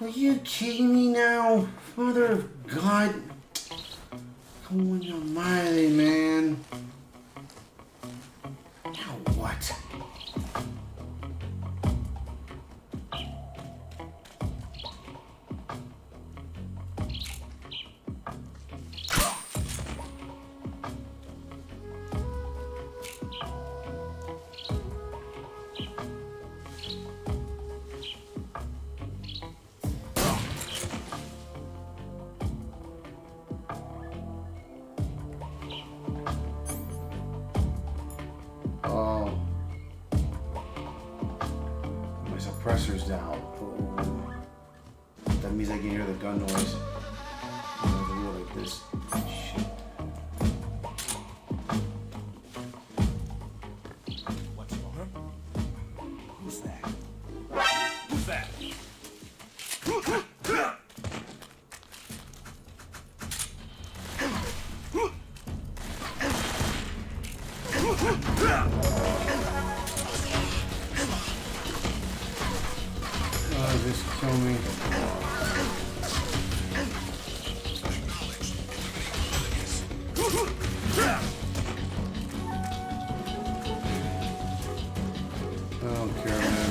Are you kidding me now? Mother of God. Come on, Miley, man. Now what? Oh. My suppressor's down. Oh. That means I can hear the gun noise. I'm gonna do it like this. Shit. What's wrong? Who's that? Who's that? Oh, just kill me. I don't care, man.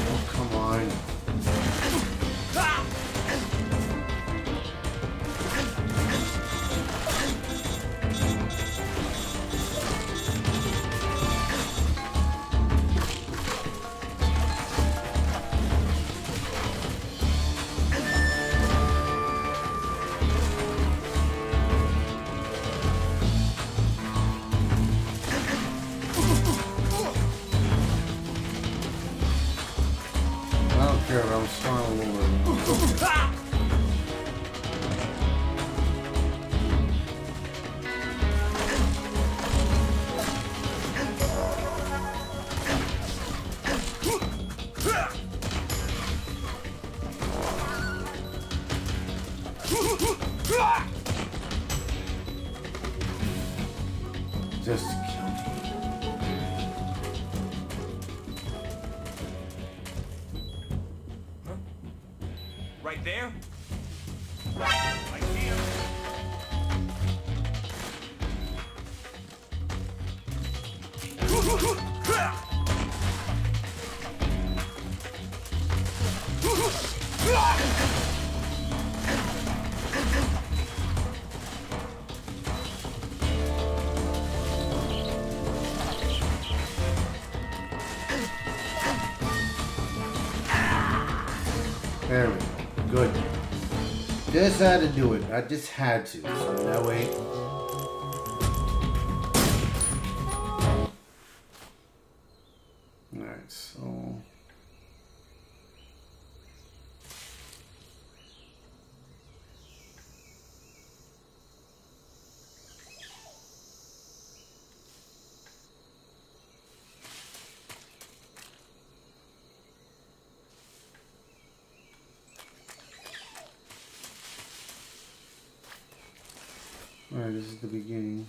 Oh, come on. I don't care, but I'm starting over. Just kill me. there? I see him. There we go. Good. Just had to do it. I just had to. So that way. Alright, so. Alright, this is the beginning.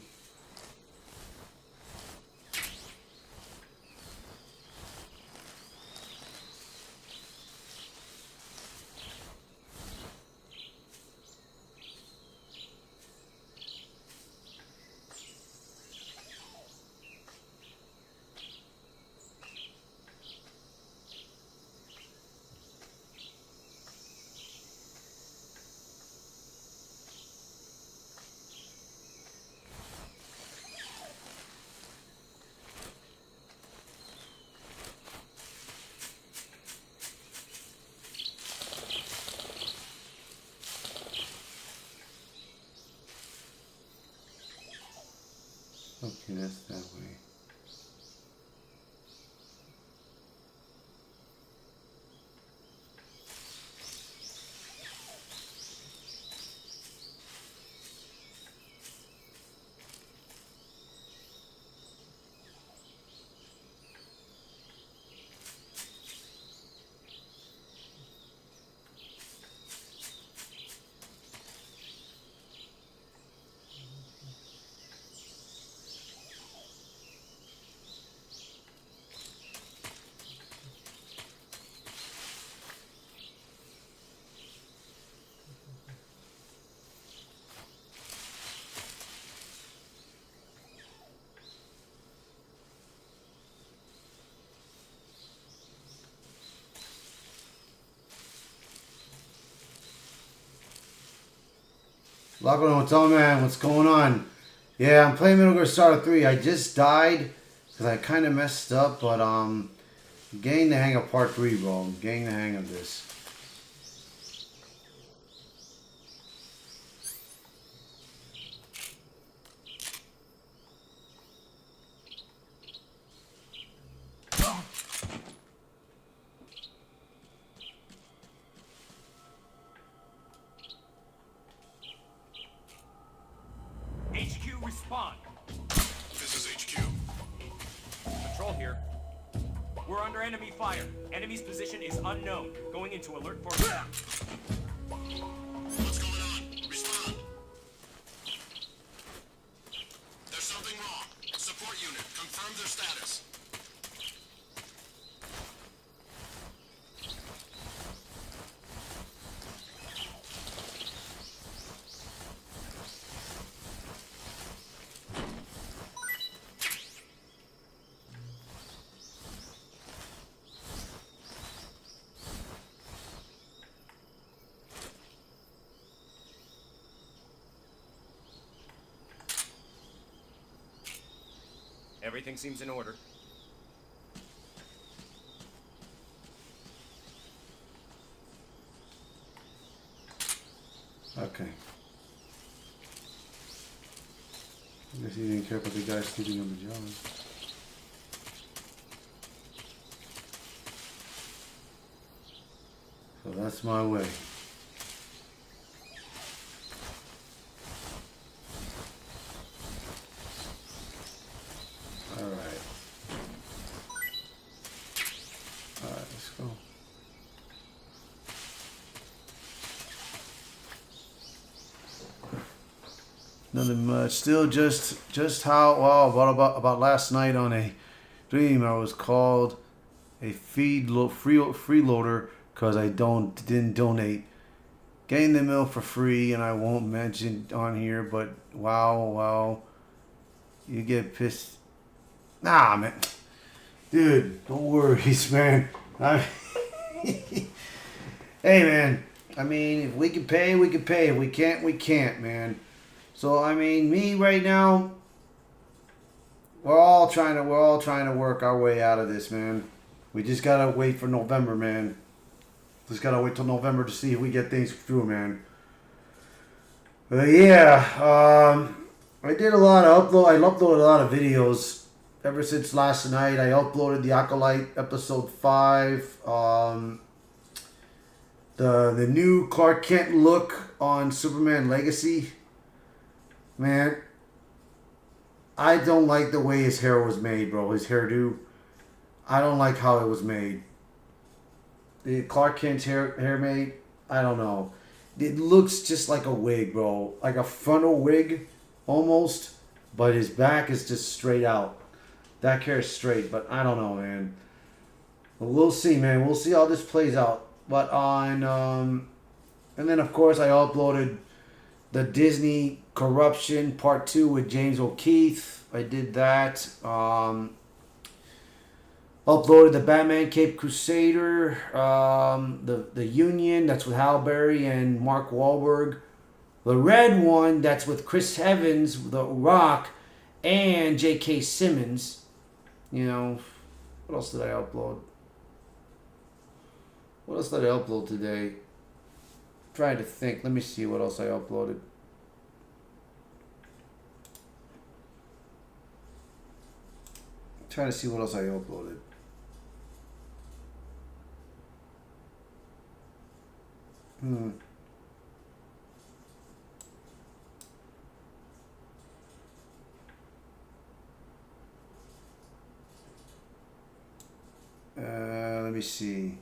Okay, that's that way. Lachlan, what's up, man? What's going on? Yeah, I'm playing Metal Gear Solid 3. I just died because I kind of messed up, but getting the hang of Part 3, bro. I'm getting the hang of this. HQ, respond. This is HQ. Patrol here. We're under enemy fire. Enemy's position is unknown. Going into alert formation. What's going on? Respond. There's something wrong. Support unit, confirm their status. Everything seems in order. Okay. I guess he didn't care about the guy sleeping on the job. So that's my way. Alright. Alright, let's go. Nothing much. Still just how about last night on a dream I was called a freeloader because I didn't donate getting the mail for free, and I won't mention on here, but wow, you get pissed. Nah, man. Dude, don't worry, man. Hey, man. I mean, if we can pay, we can pay. If we can't, we can't, man. So, I mean, me right now, we're all trying to work our way out of this, man. We just gotta wait for November, man. Just gotta wait till November to see if we get things through, man. But yeah, I did a lot of upload. I uploaded a lot of videos ever since last night. I uploaded the Acolyte episode 5. The new Clark Kent look on Superman Legacy. Man, I don't like the way his hair was made, bro. His hairdo. I don't like how it was made. The Clark Kent's hair made, I don't know. It looks just like a wig, bro. Like a frontal wig, almost. But his back is just straight out. That hair is straight, but I don't know, man. But we'll see, man. We'll see how this plays out. But on, and then of course I uploaded the Disney Corruption Part 2 with James O'Keefe. I did that. Uploaded the Batman Cape Crusader, the Union, that's with Halle Berry and Mark Wahlberg. The red one, that's with Chris Evans, The Rock, and J.K. Simmons. You know, what else did I upload? What else did I upload today? Trying to think. Let me see what else I uploaded. Trying to see what else I uploaded. Let me see.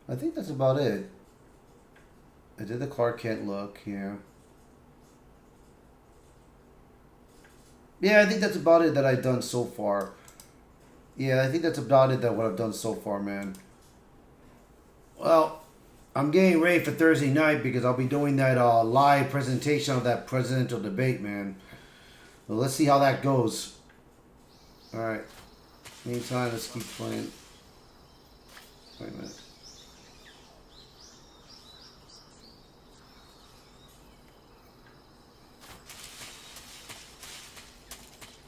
I think that's about it. I did the Clark Kent look, yeah. Yeah, I think that's about it that I've done so far. Yeah, I think that's about it that what I've done so far, man. Well, I'm getting ready for Thursday night because I'll be doing that live presentation of that presidential debate, man. Well, let's see how that goes. Alright. Meantime, let's keep playing. Wait a minute.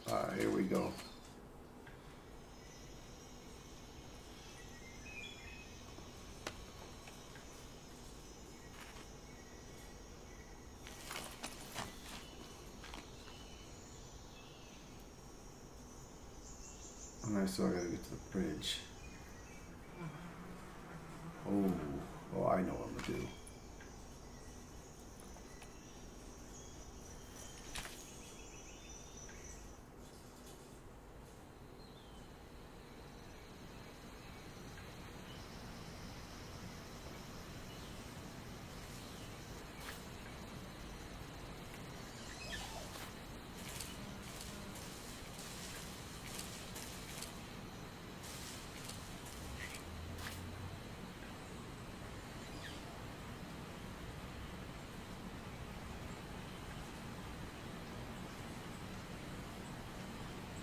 Alright, here we go. Alright, so I gotta get to the bridge. Oh, I know what I'm gonna do.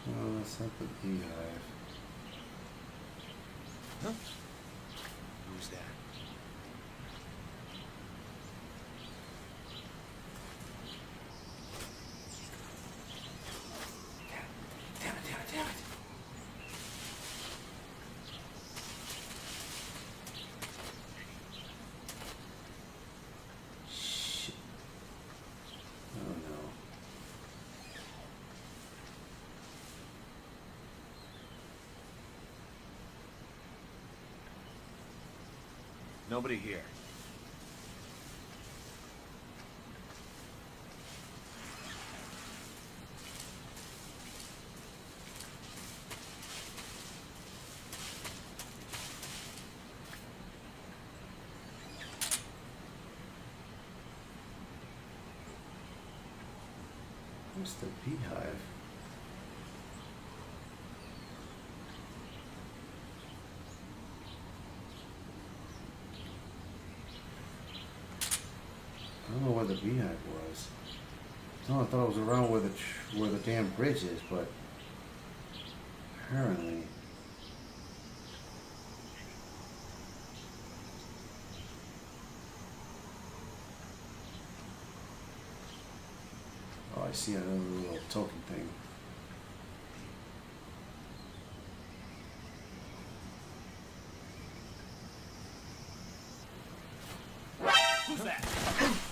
No, that's not the beehive. Huh? Who's that? Damn it. Shit. Oh no. Nobody here. Where's the beehive? don't know where the beehive was. No, I thought it was around where the damn bridge is, but apparently. Oh, I see another little token thing. Who's that?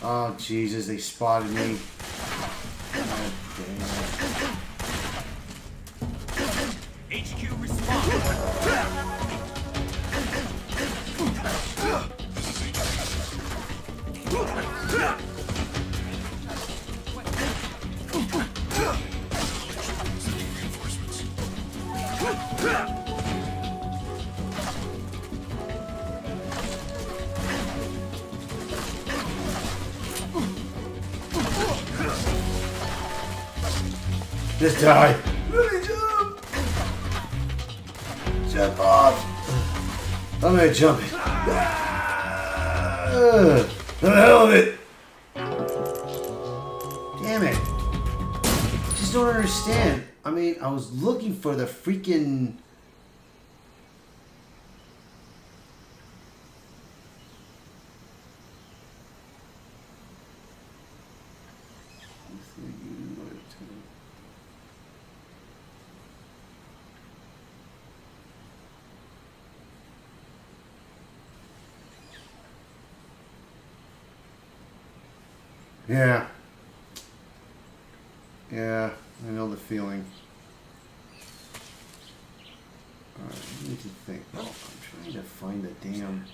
Oh, Jesus, they spotted me. God damn it. HQ respond. Just die. Really jump. Jump off. I'm gonna jump it. The hell of it. Damn it. Just don't understand. I mean, I was looking for the freaking... Yeah. Yeah, I know the feeling. Alright, I need to think. Oh, I'm trying to find the damn...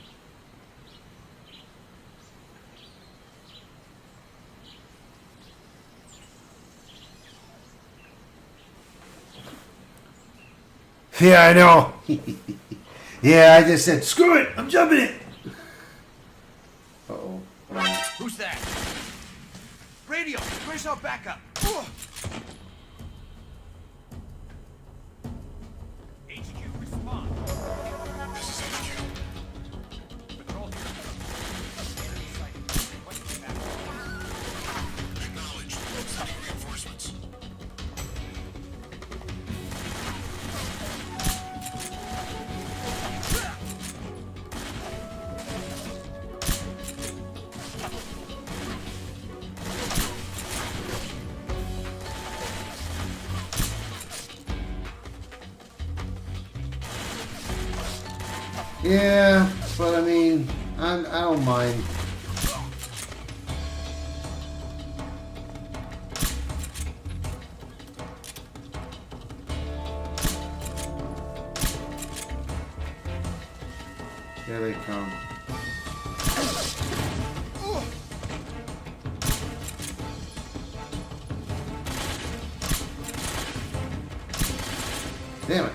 Yeah, I know. Yeah, I just said, screw it, I'm jumping it. Uh-oh. Who's that? Radio, where's our backup? HQ respond. This is HQ. Patrol here. Enemy sighted. Requesting backup. Acknowledged. Sending reinforcements. Yeah, but I mean, I don't mind. Here they come. Damn it.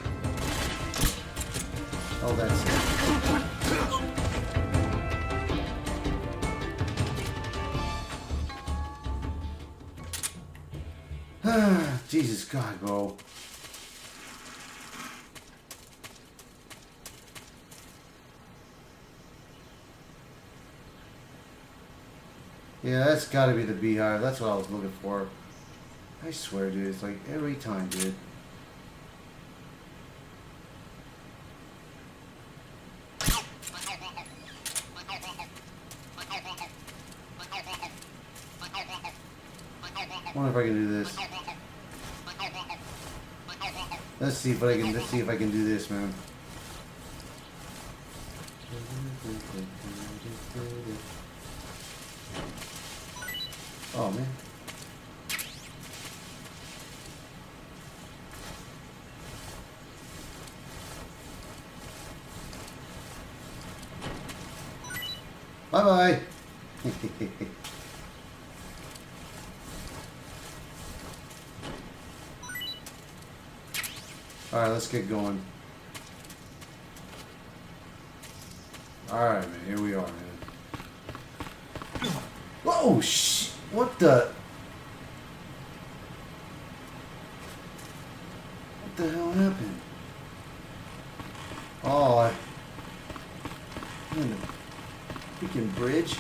Oh, that's it. Jesus God, bro. Yeah, that's gotta be the beehive. That's what I was looking for. I swear, dude, it's like every time, dude. I wonder if I can do this. Let's see if I can do this, man. Oh man. Bye bye. Alright, let's get going. Alright, man, here we are, man. Whoa, what the? What the hell happened? Oh, I'm in the freaking bridge.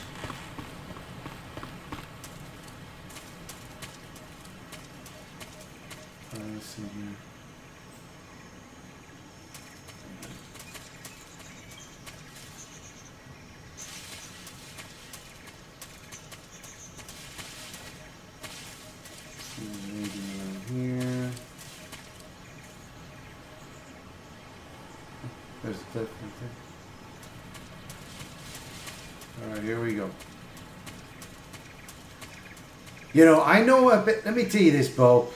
There's the cliff right there. Alright, here we go. You know, I know a bit. Let me tell you this, Bo.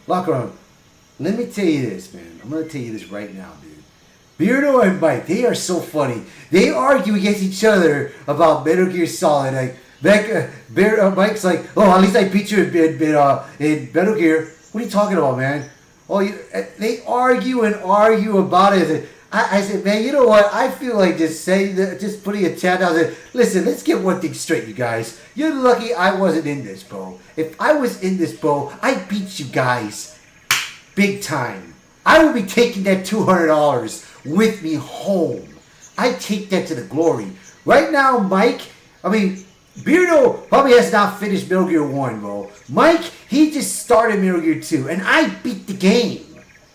Lock on. Let me tell you this, man. I'm going to tell you this right now, dude. Beardo and Mike, they are so funny. They argue against each other about Metal Gear Solid. Like, Mike's like, oh, at least I beat you in Metal Gear. What are you talking about, man? Oh, they argue and argue about it. I said, man, you know what? I feel like just putting a chat out there. Listen, let's get one thing straight, you guys. You're lucky I wasn't in this, bro. If I was in this, bro, I'd beat you guys big time. I would be taking that $200 with me home. I'd take that to the glory. Right now, Mike, Beardo probably has not finished Metal Gear 1, bro. Mike, he just started Metal Gear 2, and I beat the game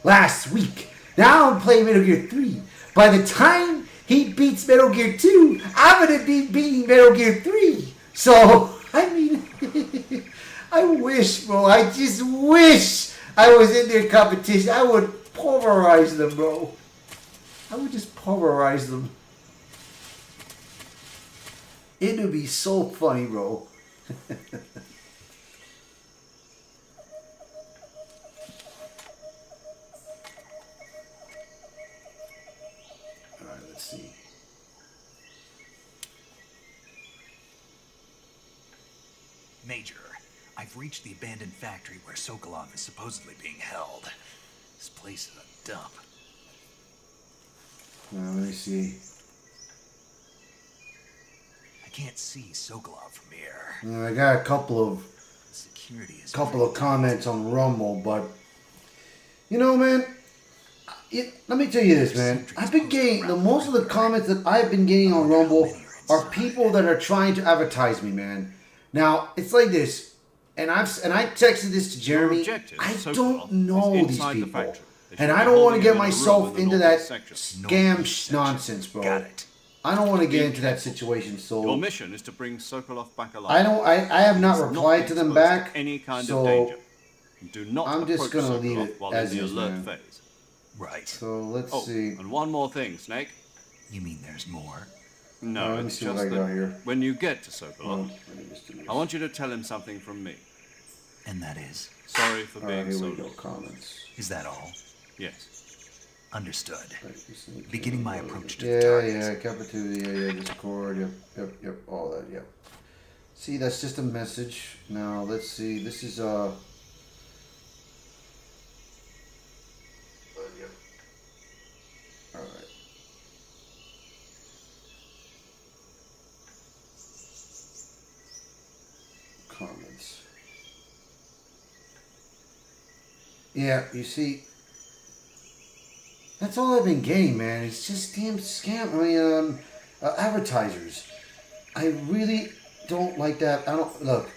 last week. Now I'm playing Metal Gear 3. By the time he beats Metal Gear 2, I'm going to be beating Metal Gear 3. So, I wish, bro. I just wish I was in their competition. I would pulverize them, bro. I would just pulverize them. It would be so funny, bro. Alright, let's see. Major, I've reached the abandoned factory where Sokolov is supposedly being held. This place is a dump. Now, let me see. I can't see Sokolov from here. I got a couple of comments on Rumble, but you know, man, let me tell you this, man. I've been getting most of the comments that I've been getting on Rumble are people that are trying to advertise me, man. Now it's like this, and I texted this to Jeremy. I don't know these people, and I don't want to get myself into that scam nonsense, bro. Got it. I don't want to get into that situation, so your mission is to bring Sokolov back alive. I have not replied to them back, any kind so of danger. Do not I'm just gonna approach leave Sokolov it while as in the is, alert man. phase. Right. So let's see. And one more thing, Snake. You mean there's more? No, let me it's see what just I got that here. when you get to Sokolov, Let me just do this. I want you to tell him something from me. And that is? Sorry for Alright, being here so we go. late. Comments. Is that all? Yes. Understood. Right, Beginning my approach to the Yeah, target. Capitu, Discord, yep, all that, yep. See, that's just a message. Now, let's see, this is, yep. Alright. Comments. Yeah, you see, that's all I've been getting, man. It's just damn scam. Advertisers. I really don't like that. I don't look.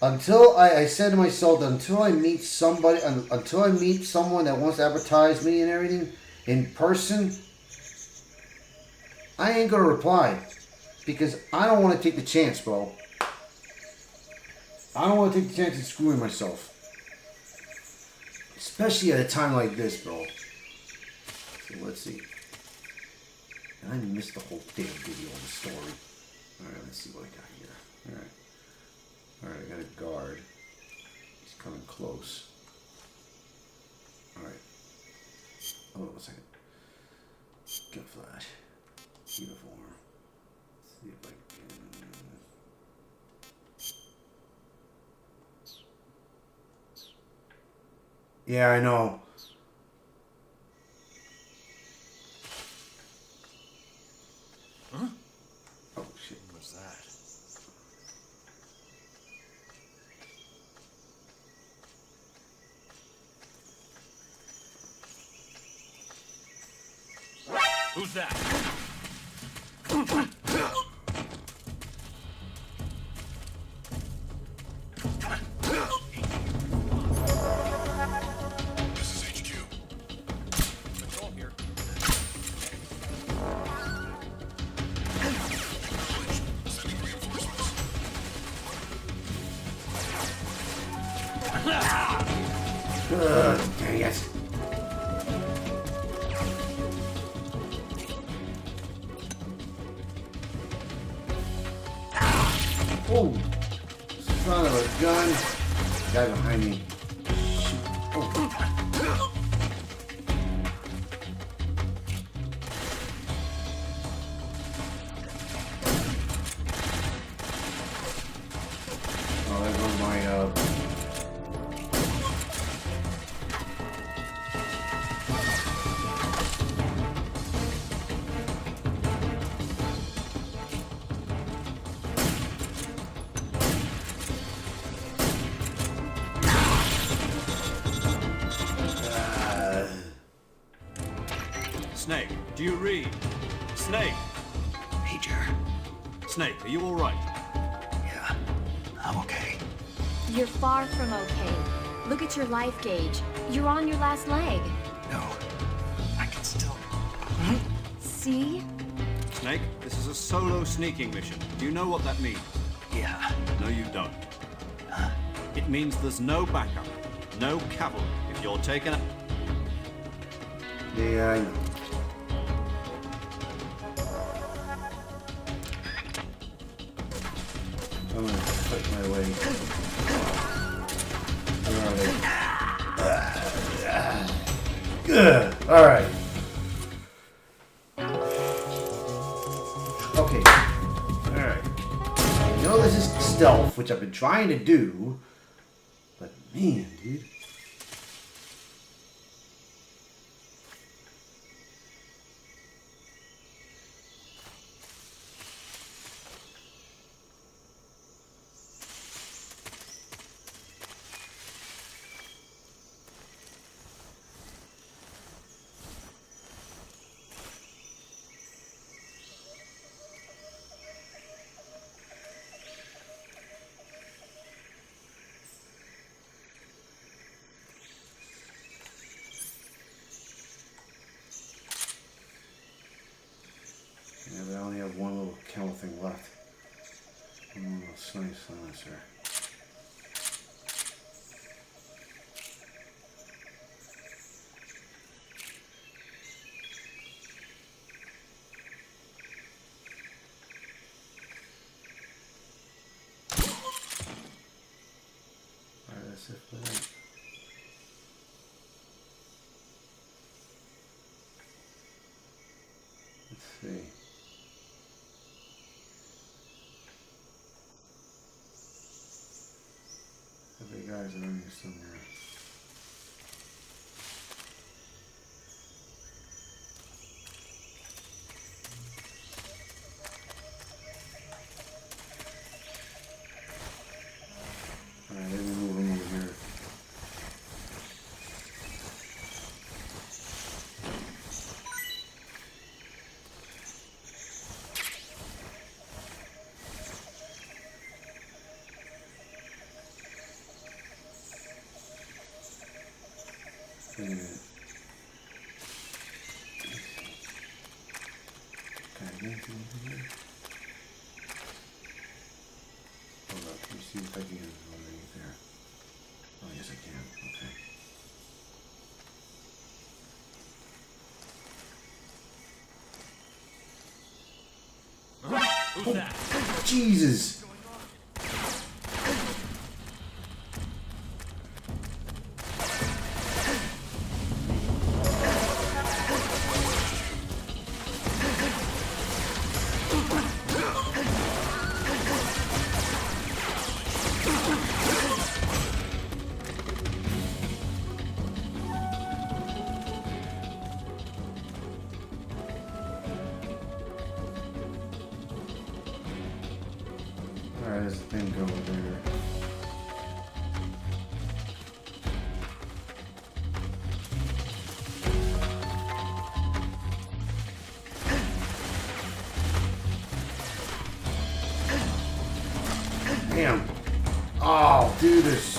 Until I said to myself that until I meet somebody, until I meet someone that wants to advertise me and everything in person, I ain't gonna reply because I don't want to take the chance, bro. I don't want to take the chance of screwing myself, especially at a time like this, bro. So let's see. And I missed the whole damn video on the story. Alright, let's see what I got here. Alright. Alright, I got a guard. He's coming close. Alright. Hold on a second. Camouflage. Uniform. Let's see if I can. Yeah, I know. Huh? Oh shit. What's that? Who's that? This is HQ. Patrol here. Acknowledged. Sending reinforcements. Dang it. Oh, son of a gun. Guy behind me. Shoot. Oh. Oh, there goes my, Snake, do you read? Snake! Major. Snake, are you alright? Yeah, I'm okay. You're far from okay. Look at your life gauge. You're on your last leg. No, I can still. See? Snake, this is a solo sneaking mission. Do you know what that means? Yeah. No, you don't. It means there's no backup, no cavalry. If you're taken... yeah, I know. I'm gonna fight my way. Where are they? Good. All right. Okay. All right. I know this is stealth, which I've been trying to do, but man, dude. Yeah, but I only have one little camel thing left. One little snipe silencer. Alright, that's it for that. Let's see. The big guys are in here somewhere. Alright, let me move them over here. Wait a minute. Can I get anything over here? Hold up, let me see if I can get underneath there. Oh, yes I can, okay. Who's that? Jesus! Alright, there's a thing over there. Damn. Oh, dude, this.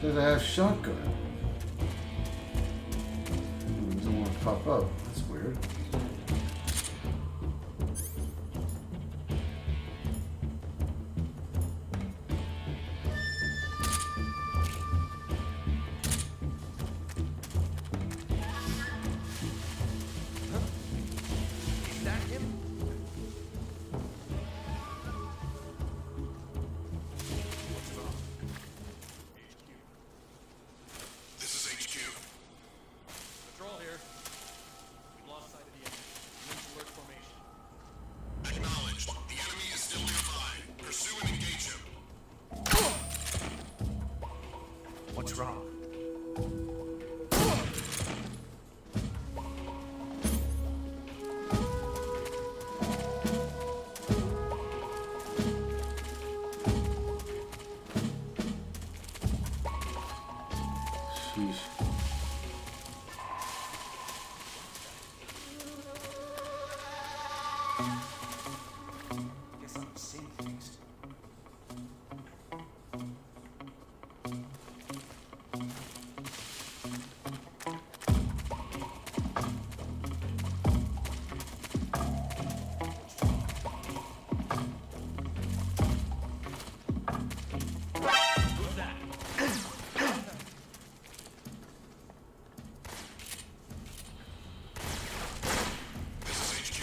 Says I have shotgun. It doesn't want to pop up. That's weird. Is that him? What's wrong? This is HQ. Patrol here. We've lost sight of the enemy. Links alert formation. Acknowledged. The enemy is still nearby. Pursue and engage him. What's wrong? Sheesh. Guess I'm seeing things. Who's that? This is HQ.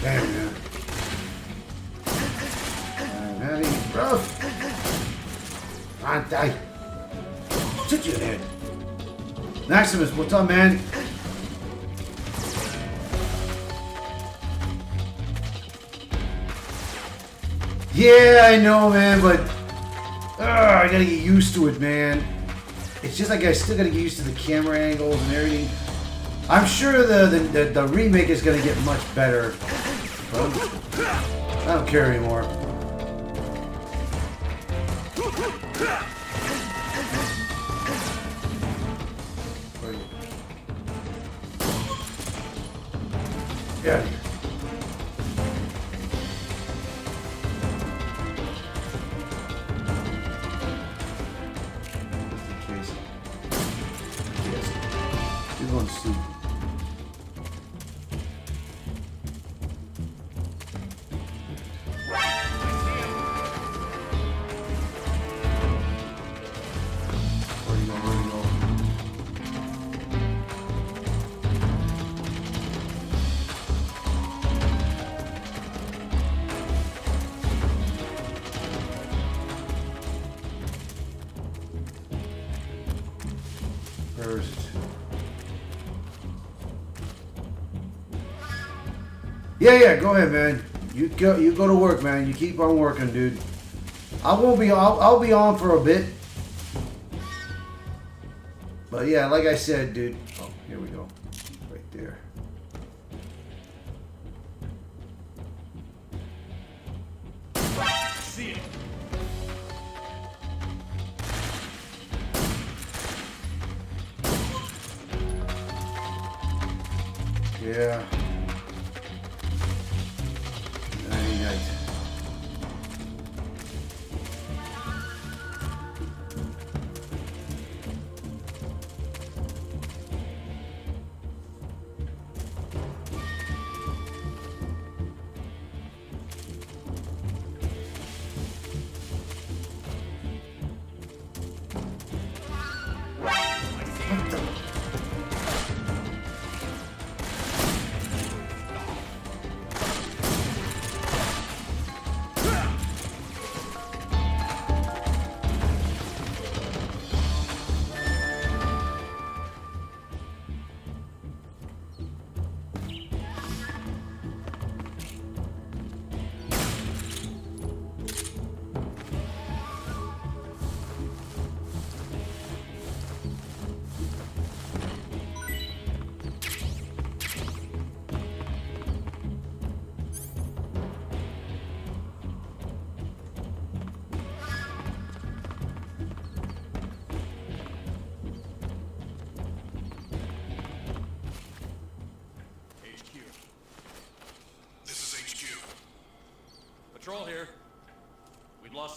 Damn, man. I'm having rough. Come on, die. Shoot you in the head. Maximus, what's up, man? Yeah, I know, man, but I gotta get used to it, man. It's just like I still gotta get used to the camera angles and everything. I'm sure the remake is gonna get much better. But I don't care anymore. Yeah. Yes. You're going to sleep. Where you go? Where you go? Where is it? Yeah, go ahead, man. You go to work, man. You keep on working, dude. I'll be on for a bit. But yeah, like I said, dude. Oh, here we go. Right there. See it. Yeah. Night, night.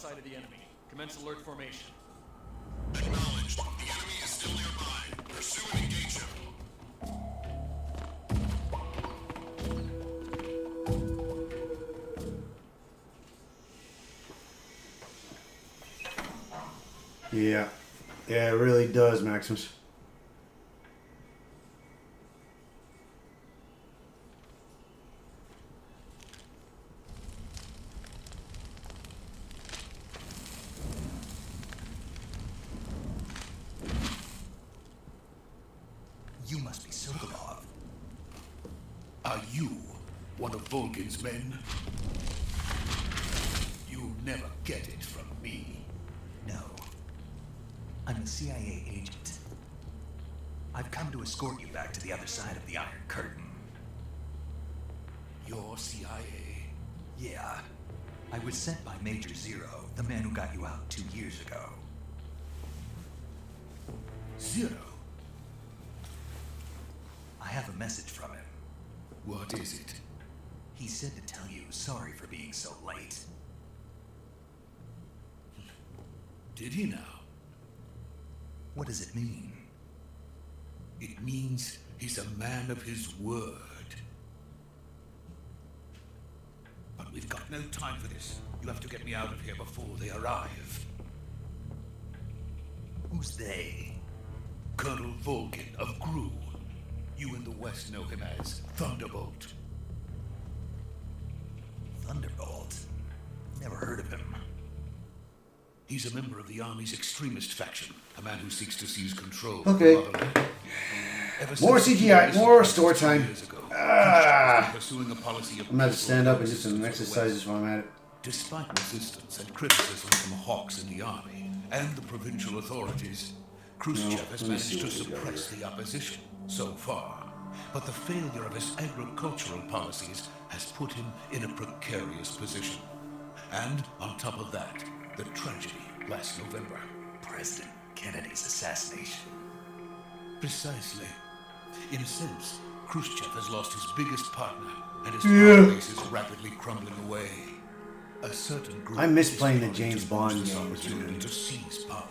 lost sight of the enemy. Commence alert formation. Acknowledged. The enemy is still nearby. Pursue and engage him. Yeah. Yeah, it really does, Maximus. You must be Sokolov. Are you one of Volgin's men? You'll never get it from me. No. I'm a CIA agent. I've come to escort you back to the other side of the Iron Curtain. You're CIA? Yeah. I was sent by Major Zero, the man who got you out 2 years ago. Zero? I have a message from him. What is it? He said to tell you sorry for being so late. Did he now? What does it mean? It means he's a man of his word. But we've got no time for this. You have to get me out of here before they arrive. Who's they? Colonel Volgin of Gru. You in the West know him as Thunderbolt. Thunderbolt? Never heard of him. He's a member of the Army's extremist faction, a man who seeks to seize control Okay. of the motherland. More CGI, more story story time. Pursuing a policy of I'm gonna have to stand up and do some peaceful exercises while I'm at it. Despite resistance and criticism from hawks in the army and the provincial authorities, Khrushchev has let me managed see to what we got suppress the opposition so far. But the failure of his agricultural policies has put him in a precarious position. And on top of that, the tragedy last November. President Kennedy's assassination. Precisely. In a sense, Khrushchev has lost his biggest partner, and his power base is rapidly crumbling away. A certain group I miss is playing the trying James to Bond use this games, opportunity man. to seize power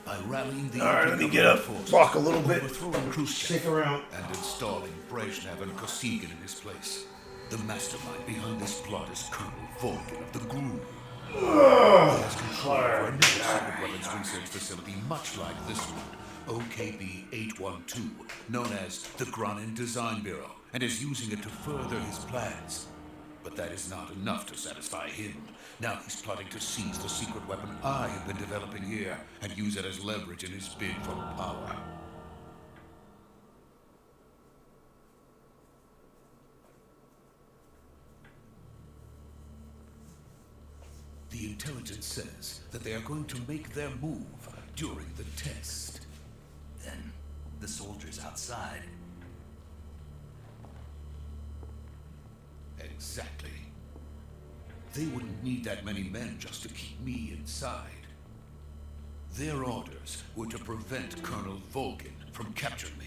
by rallying the All right, let me get anti-government up, forces, walk a little bit, overthrowing Khrushchev, shake around. and installing Brezhnev and Kosygin in his place. The mastermind behind this plot is Colonel Volgin of the GRU. He has control over another secret weapons research facility much like this one, OKB-812, known as the Granin Design Bureau, and is using it to further his plans. But that is not enough to satisfy him. Now he's plotting to seize the secret weapon I have been developing here and use it as leverage in his bid for power. The intelligence says that they are going to make their move during the test. Then, the soldiers outside. Exactly. They wouldn't need that many men just to keep me inside. Their orders were to prevent Colonel Volgin from capturing me.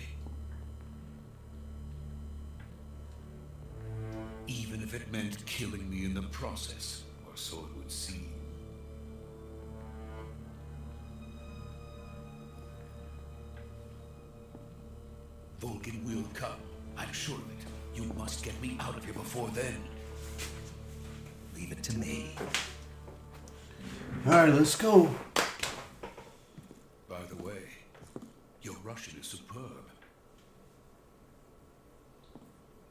Even if it meant killing me in the process, or so it would seem. Volgin will come. I'm sure of it. You must get me out of here before then. Leave it to me. Alright, let's go. By the way, your Russian is superb.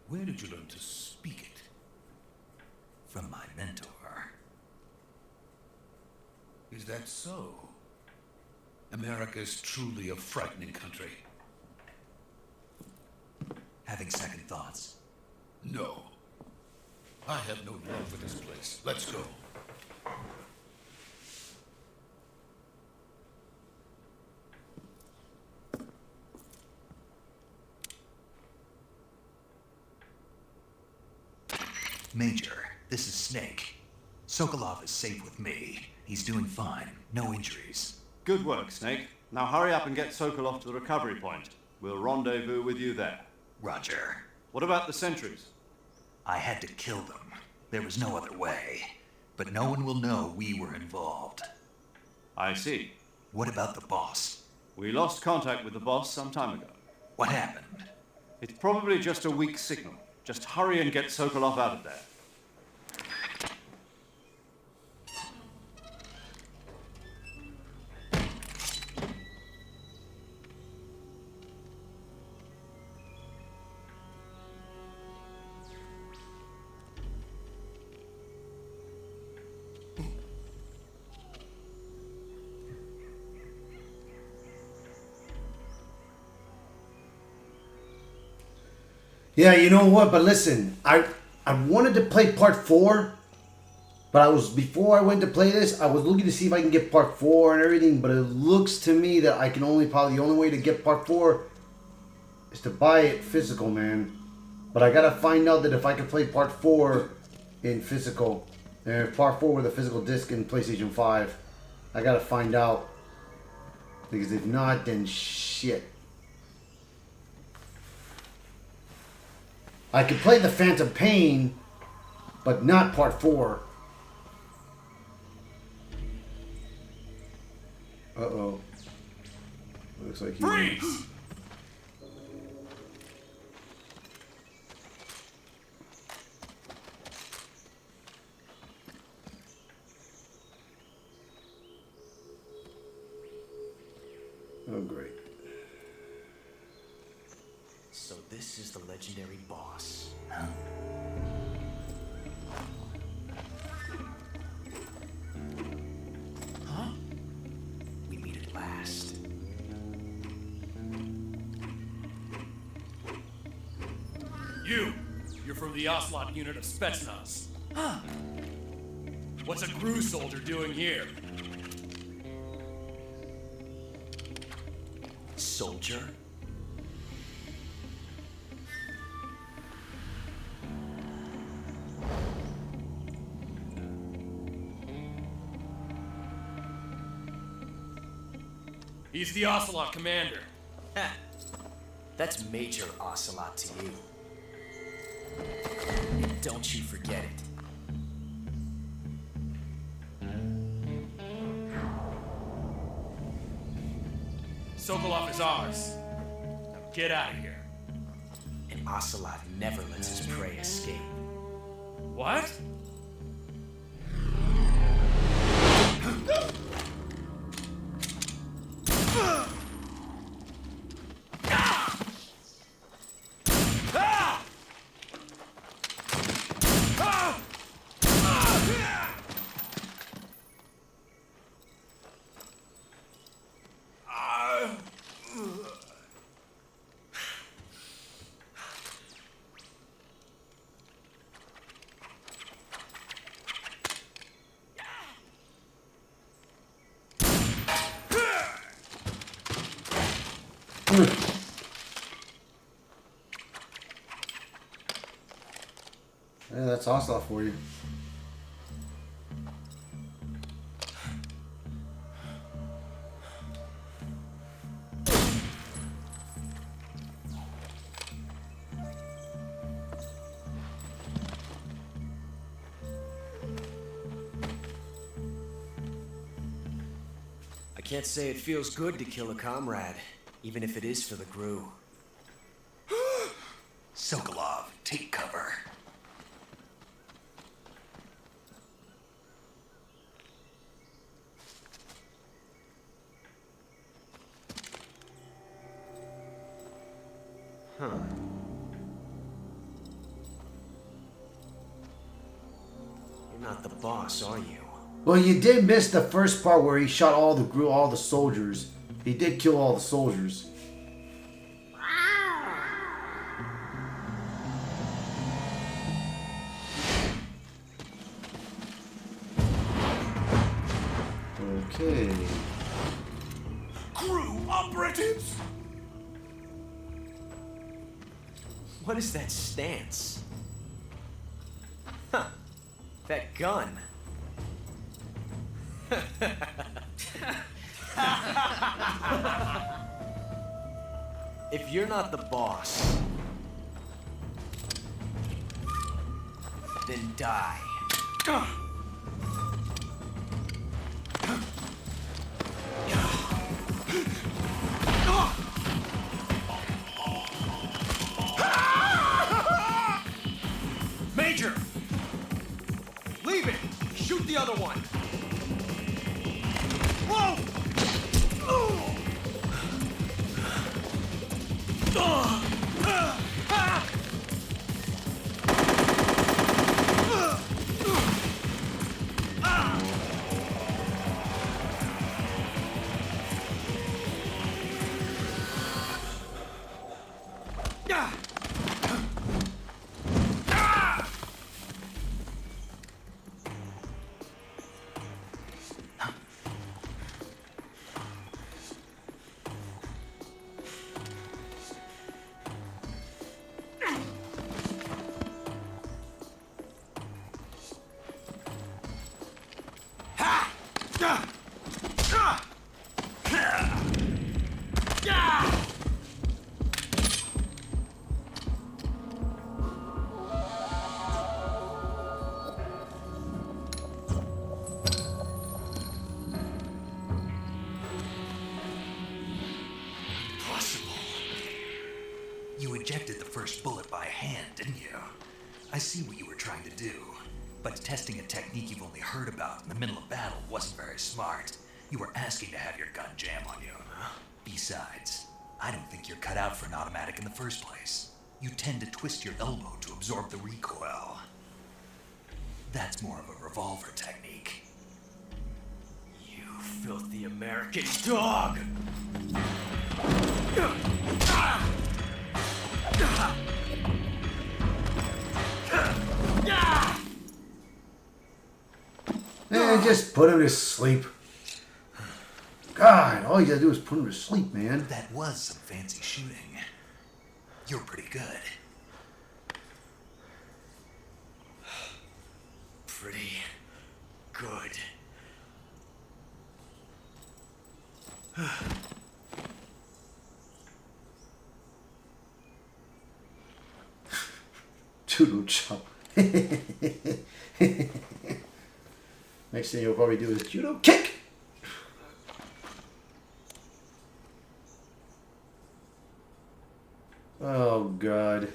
Where did you learn to speak it? From my mentor. Is that so? America is truly a frightening country. Having second thoughts? No. I have no love for this place. Let's go. Major, this is Snake. Sokolov is safe with me. He's doing fine. No injuries. Good work, Snake. Now hurry up and get Sokolov to the recovery point. We'll rendezvous with you there. Roger. What about the sentries? I had to kill them. There was no other way. but no one will know we were involved. I see. What about the boss? We lost contact with the boss some time ago. What happened? It's probably just a weak signal. Just hurry and get Sokolov out of there. Yeah, you know what? But listen, I wanted to play part 4, but before I went to play this, I was looking to see if I can get part 4 and everything, but it looks to me that I can probably the only way to get part 4 is to buy it physical, man. But I gotta find out that if I can play part 4 in physical, and part 4 with a physical disc in PlayStation 5. I gotta find out. Because if not, then shit. I could play the Phantom Pain, but not part 4. Uh-oh. Looks like he... Freeze! Oh, great. So this is the legendary boss. Huh? We meet at last. You're from the Ocelot unit of Spetsnaz. Huh. What's a GRU soldier doing here? Soldier? He's the Ocelot commander. Ha! That's Major Ocelot to you. And don't you forget it. Sokolov is ours. Now get out of here. And Ocelot never lets his prey escape. What? Yeah, that's Ocelot for you. I can't say it feels good to kill a comrade, even if it is for the GRU. Sokolov, take cover. Huh. You're not the boss, are you? Well, you did miss the first part where he shot all the soldiers. He did kill all the soldiers. Okay. GRU operatives! What is that stance? Huh. That gun. If you're not the boss, then die. I see what you were trying to do, but testing a technique you've only heard about in the middle of battle wasn't very smart. You were asking to have your gun jam on you. Besides, I don't think you're cut out for an automatic in the first place. You tend to twist your elbow to absorb the recoil. That's more of a revolver technique. You filthy American dog! Man, just put him to sleep. God, all you gotta do is put him to sleep, man. That was some fancy shooting. You're pretty good. Pretty good. Judo chop. Next thing you'll probably do is judo kick. Oh, God.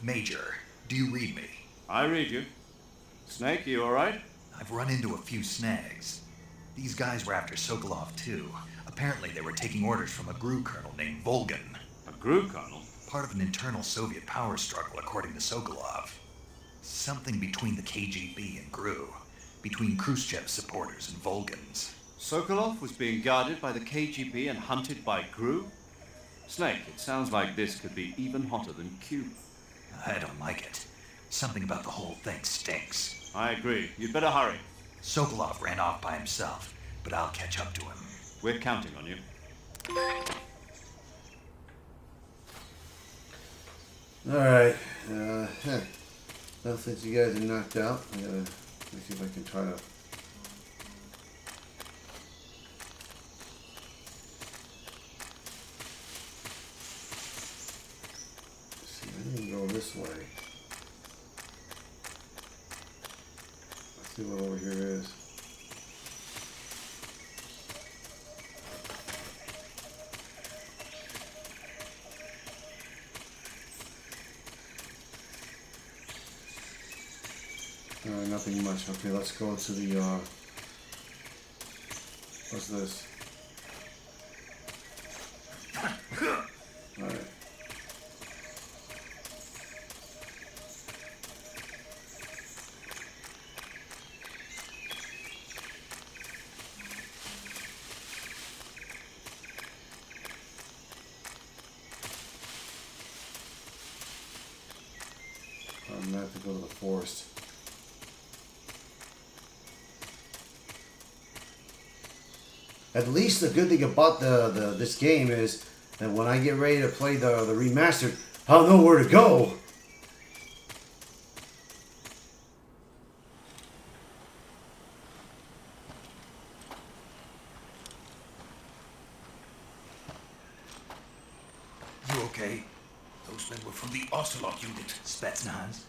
Major, do you read me? I read you. Snake, you alright? I've run into a few snags. These guys were after Sokolov too. Apparently they were taking orders from a GRU colonel named Volgan. A GRU colonel? Part of an internal Soviet power struggle, according to Sokolov. Something between the KGB and GRU. Between Khrushchev's supporters and Volgan's. Sokolov was being guarded by the KGB and hunted by GRU? Snake, it sounds like this could be even hotter than Cuba. I don't like it. Something about the whole thing stinks. I agree. You'd better hurry. Sokolov ran off by himself, but I'll catch up to him. We're counting on you. Alright. Well, since you guys are knocked out, let me see if I can try to... See, I didn't go this way. Let's see what over here is. Nothing much. Okay, let's go into the, what's this? Alright. I'm gonna have to go to the forest. At least the good thing about this game is that when I get ready to play the remastered, I'll know where to go. You okay? Those men were from the Ocelot unit. Spetsnaz?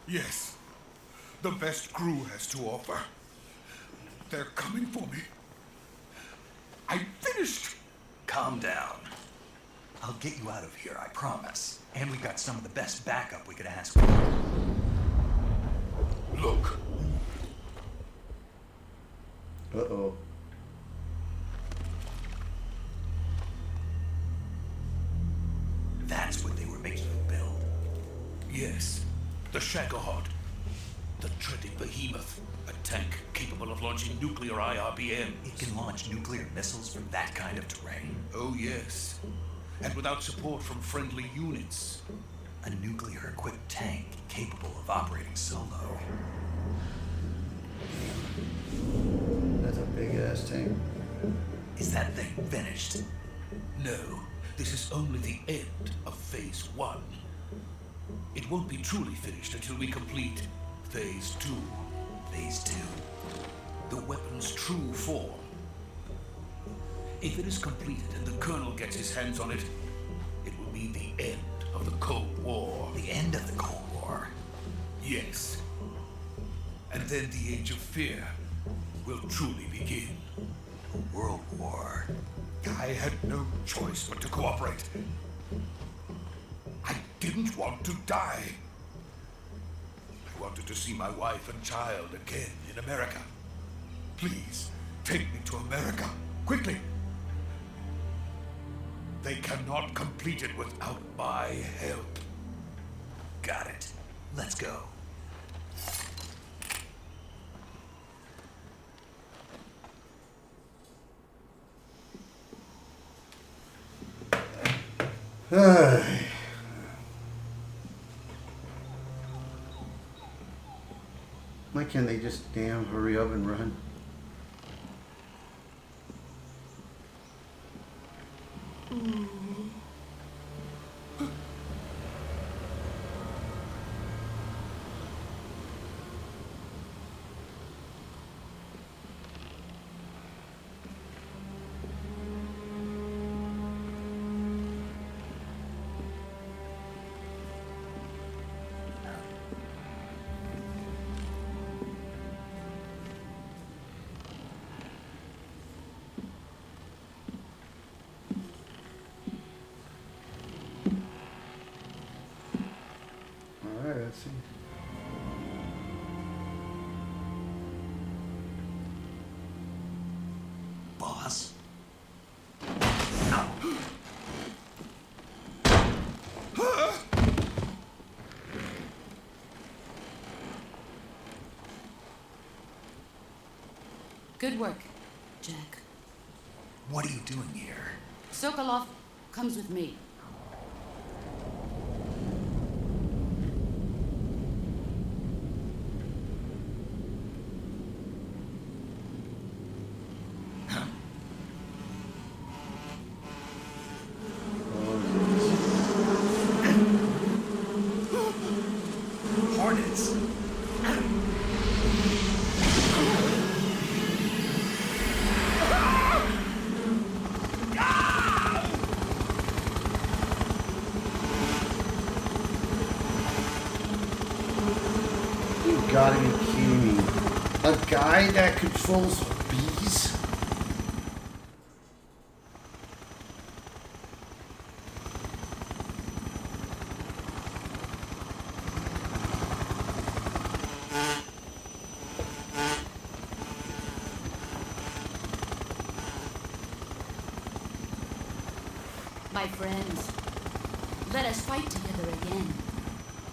Yes. The best GRU has to offer. They're coming for me. I'm finished! Calm down. I'll get you out of here, I promise. And we've got some of the best backup we could ask for. Look. Uh-oh. That's what they were making you build. Yes. The Shagohod. The dreaded behemoth. A tank capable of launching nuclear IRBM. It can launch nuclear missiles from that kind of terrain? Oh, yes. And without support from friendly units. A nuclear-equipped tank capable of operating solo. That's a big-ass tank. Is that thing finished? No. This is only the end of Phase 1. It won't be truly finished until we complete Phase 2. Phase 2. The weapon's true form. If it is completed and the Colonel gets his hands on it, it will be the end of the Cold War. The end of the Cold War? Yes. And then the Age of Fear will truly begin. A world war. I had no choice but to cooperate. I didn't want to die. wanted to see my wife and child again in America. Please, take me to America, quickly. They cannot complete it without my help. Got it. Let's go. Why can't they just damn hurry up and run? Alright, let's see. Boss? Good work, Jack. What are you doing here? Sokolov comes with me. Hornets. You gotta be kidding me. A guy that controls bees? My friends, let us fight together again.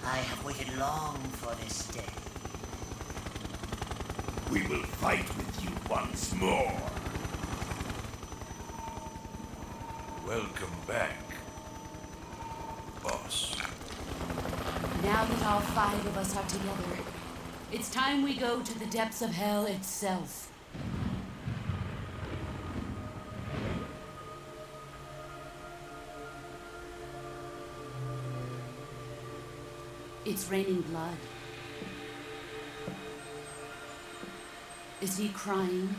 I have waited long for this day. We will fight with you once more. Welcome back, boss. Now that all 5 of us are together, it's time we go to the depths of hell itself. It's raining blood. Is he crying?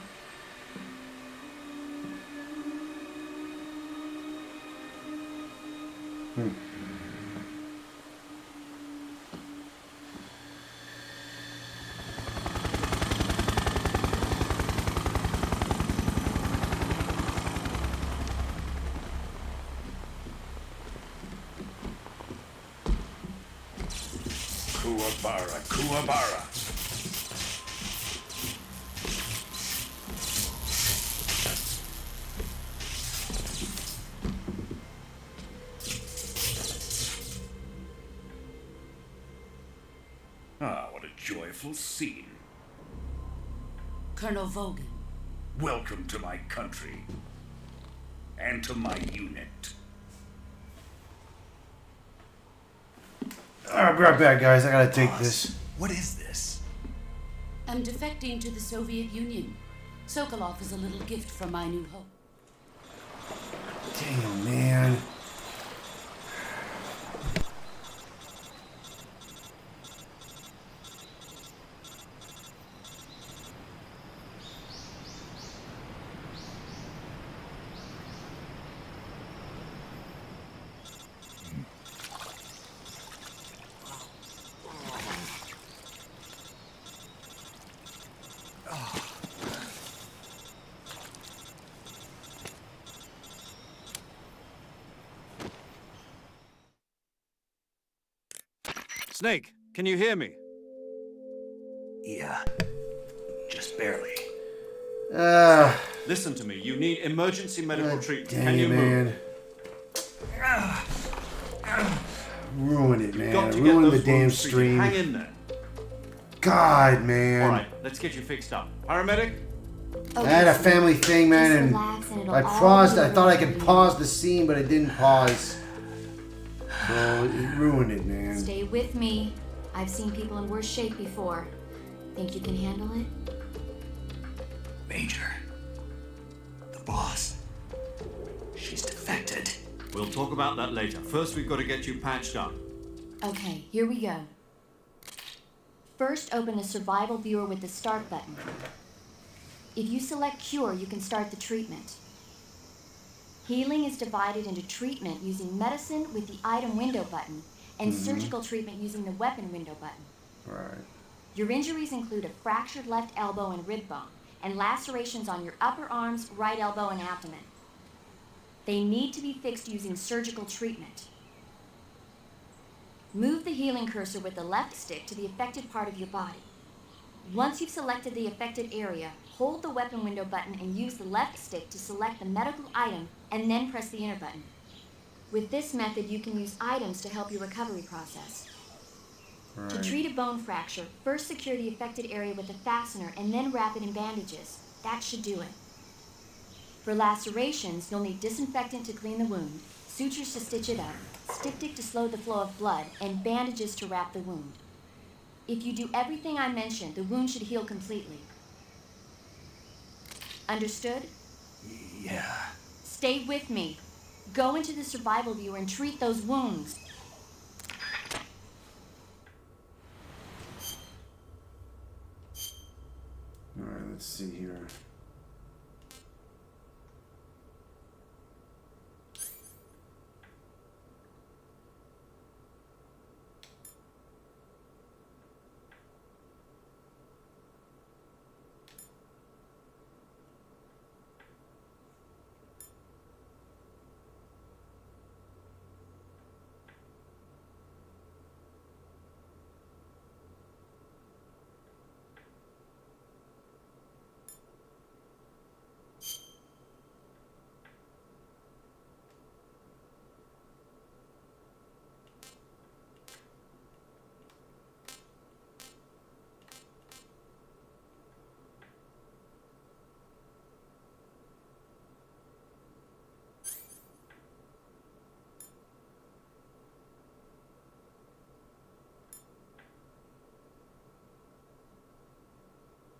Kuwabara, Kuwabara. Ah, what a joyful scene. Colonel Vogan. Welcome to my country. And to my unit. Alright, be right back, guys. I gotta take Boss, this. What is this? I'm defecting to the Soviet Union. Sokolov is a little gift from my new hope. Damn, man. Snake, can you hear me? Yeah. Just barely. Listen to me. You need emergency medical treatment. Can Dang you it, move? man. Ruin it, man. Got to get Ruin the those damn wounds treated. stream. Hang in there. God, man. All right, let's get you fixed up. Paramedic? I had a family thing, man, Just and relax and it'll I all paused. be I thought I over could for you. pause the scene, but it didn't pause. So it ruined it, man. Stay with me. I've seen people in worse shape before. Think you can handle it? Major. The boss. She's defected. We'll talk about that later. First, we've got to get you patched up. Okay, here we go. First, open the survival viewer with the start button. If you select cure, you can start the treatment. Healing is divided into treatment using medicine with the item window button and surgical treatment using the weapon window button. Right. Your injuries include a fractured left elbow and rib bone and lacerations on your upper arms, right elbow, and abdomen. They need to be fixed using surgical treatment. Move the healing cursor with the left stick to the affected part of your body. Once you've selected the affected area, hold the weapon window button and use the left stick to select the medical item and then press the enter button. With this method, you can use items to help your recovery process. Right. To treat a bone fracture, first secure the affected area with a fastener and then wrap it in bandages. That should do it. For lacerations, you'll need disinfectant to clean the wound, sutures to stitch it up, styptic to slow the flow of blood, and bandages to wrap the wound. If you do everything I mentioned, the wound should heal completely. Understood? Yeah. Stay with me. Go into the survival viewer and treat those wounds. Alright, let's see here.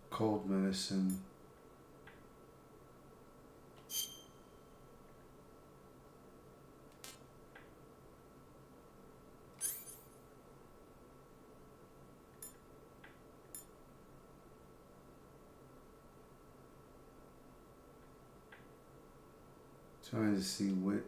Cold medicine. Trying to see what.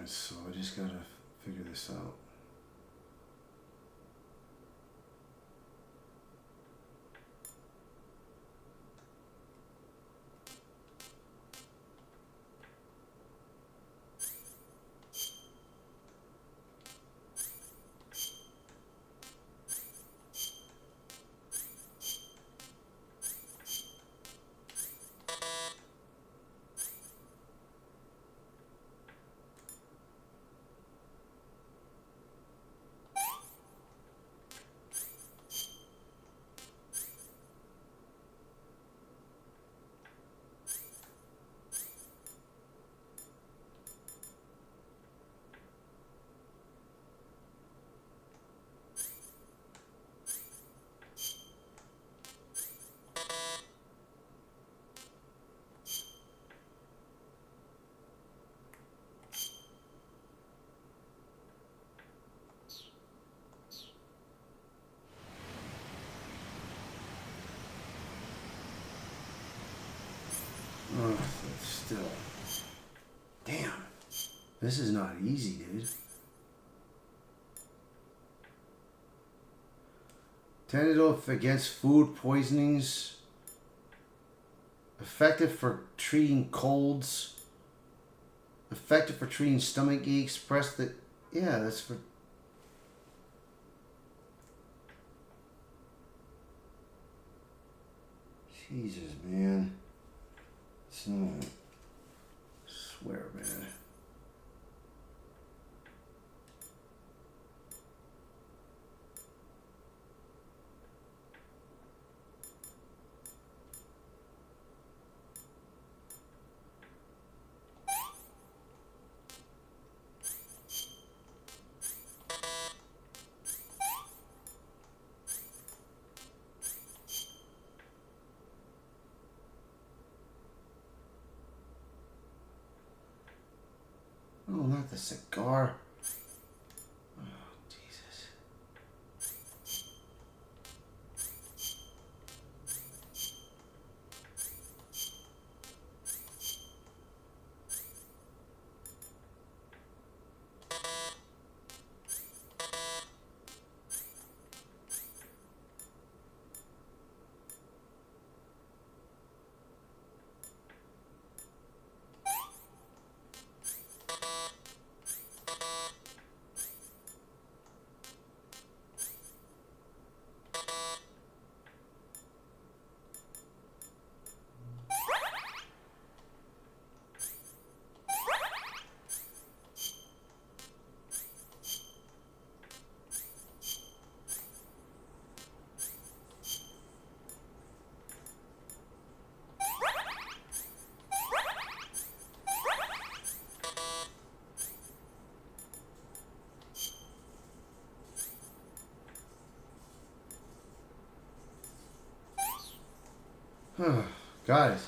Alright, so I just gotta figure this out. Oh, still. Damn. This is not easy, dude. Tentative against food poisonings. Effective for treating colds. Effective for treating stomach aches. Press the... Yeah, that's for... Jesus, man. It's not... I swear, man. Oh, not the cigar. Oh, Jesus. Got it.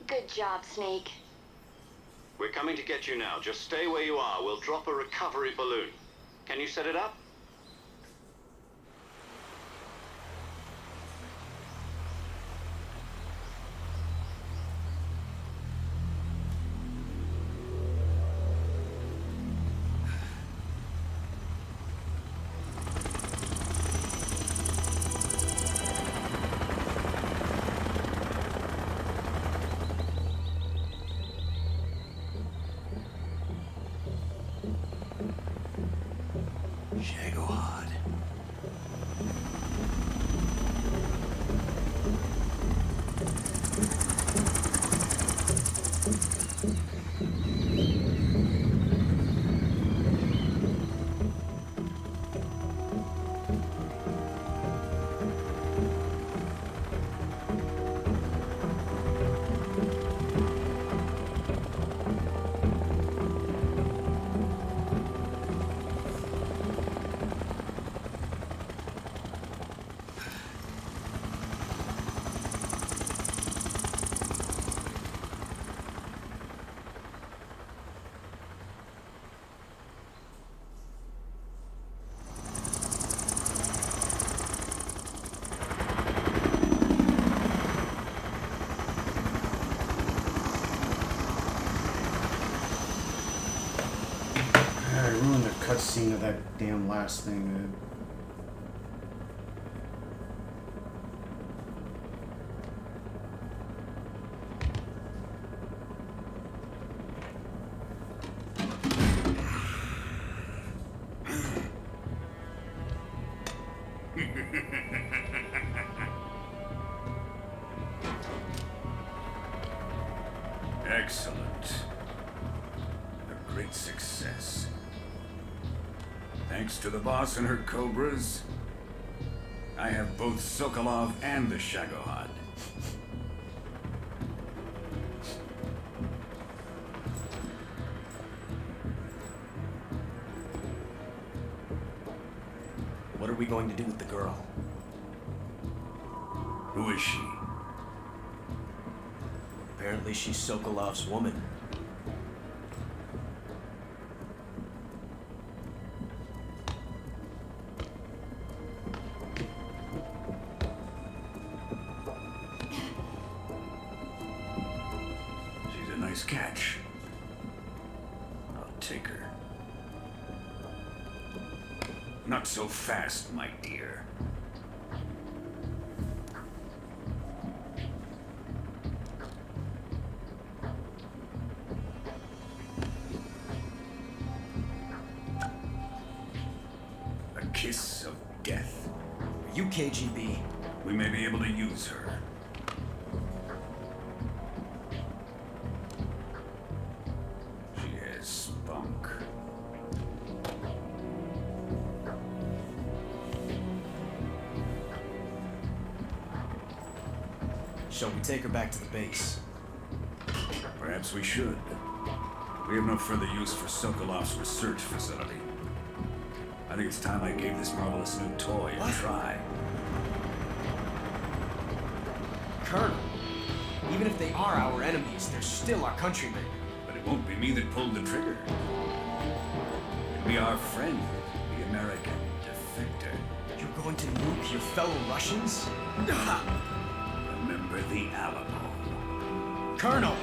Good job, Snake. We're coming to get you now. Just stay where you are. We'll drop a recovery balloon. Can you set it up? God, I ruined the cutscene of that damn last thing, man. Excellent. A great success. Thanks to the boss and her cobras, I have both Sokolov and the Shagohod. What are we going to do with the girl? Who is she? Apparently she's Sokolov's woman. She's a nice catch. I'll take her. Not so fast, my dear. A kiss of death. Are you KGB? We may be able to use her. She has spunk. Shall we take her back to the base? Perhaps we should. We have no further use for Sokolov's research facility. I think it's time I gave this marvelous new toy a try. Colonel, even if they are our enemies, they're still our countrymen. But it won't be me that pulled the trigger. It'll be our friend, the American defector. You're going to nuke your fellow Russians? Remember the Alamo. Colonel!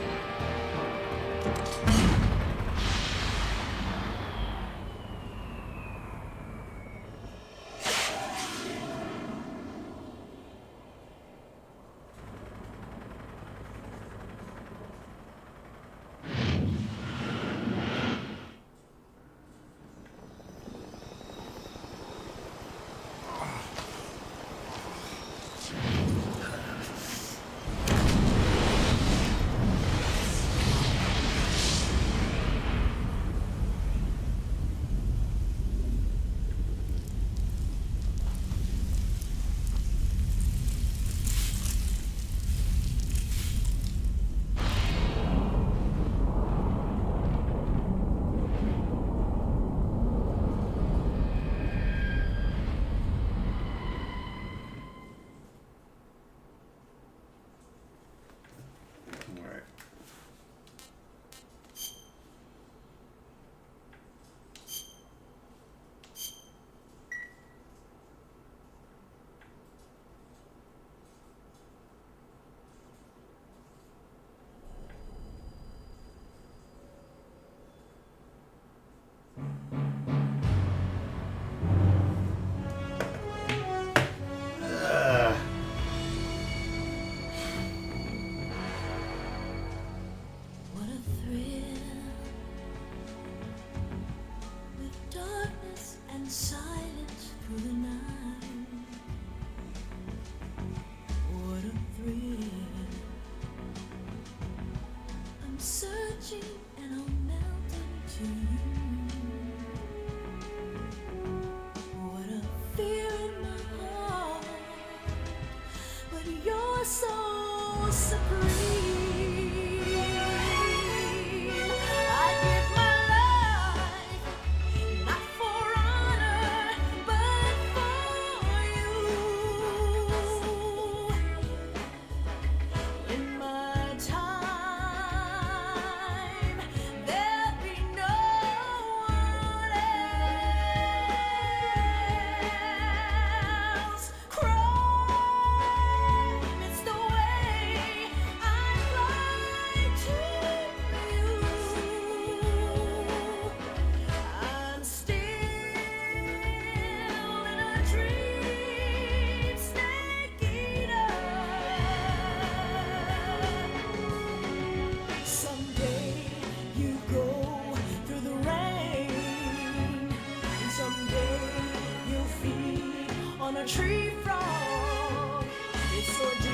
a tree frog. It's ordeal,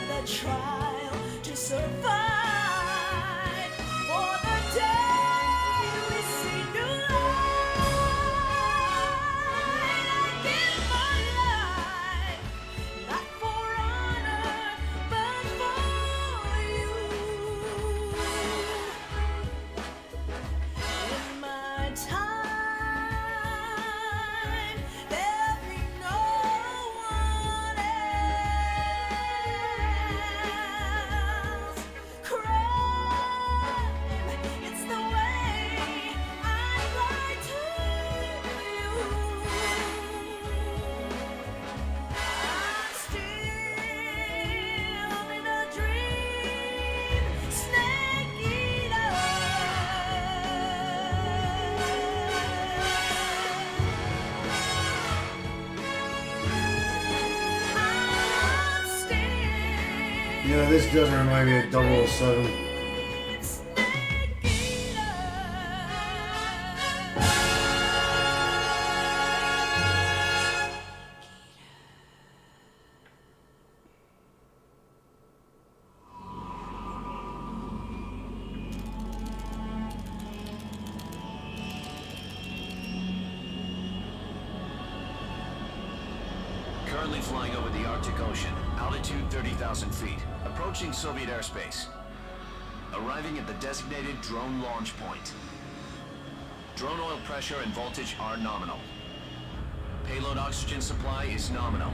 the trial to survive. For the day we see new light. I give my life, not for honor, but for you. In my time, there'll be no one else. Crime, it's the way I lie to you. I'm still in a dream, snake eater. I'm still You know, this does remind me of 007. Currently flying over the Arctic Ocean, altitude 30,000 feet, approaching Soviet airspace. Arriving at the designated drone launch point. Drone oil pressure and voltage are nominal. Payload oxygen supply is nominal.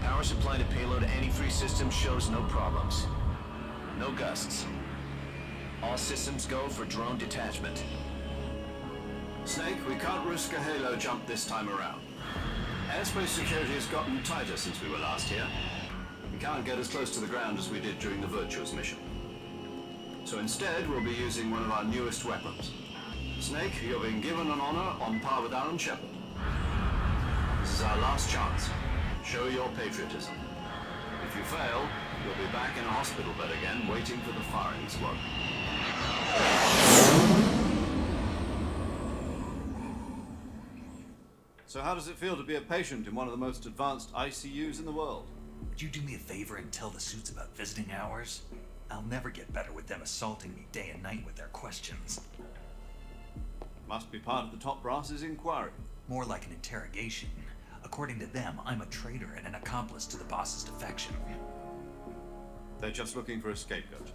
Power supply to payload antifreeze system shows no problems. No gusts. All systems go for drone detachment. Snake, we can't risk a halo jump this time around. Airspace security has gotten tighter since we were last here. We can't get as close to the ground as we did during the Virtuous mission. So instead, we'll be using one of our newest weapons. Snake, you're being given an honor on par with Alan Shepard. This is our last chance. Show your patriotism. If you fail, you'll be back in a hospital bed again, waiting for the firing squad. So how does it feel to be a patient in one of the most advanced ICUs in the world? Would you do me a favor and tell the suits about visiting hours? I'll never get better with them assaulting me day and night with their questions. Must be part of the top brass's inquiry. More like an interrogation. According to them, I'm a traitor and an accomplice to the boss's defection. They're just looking for a scapegoat.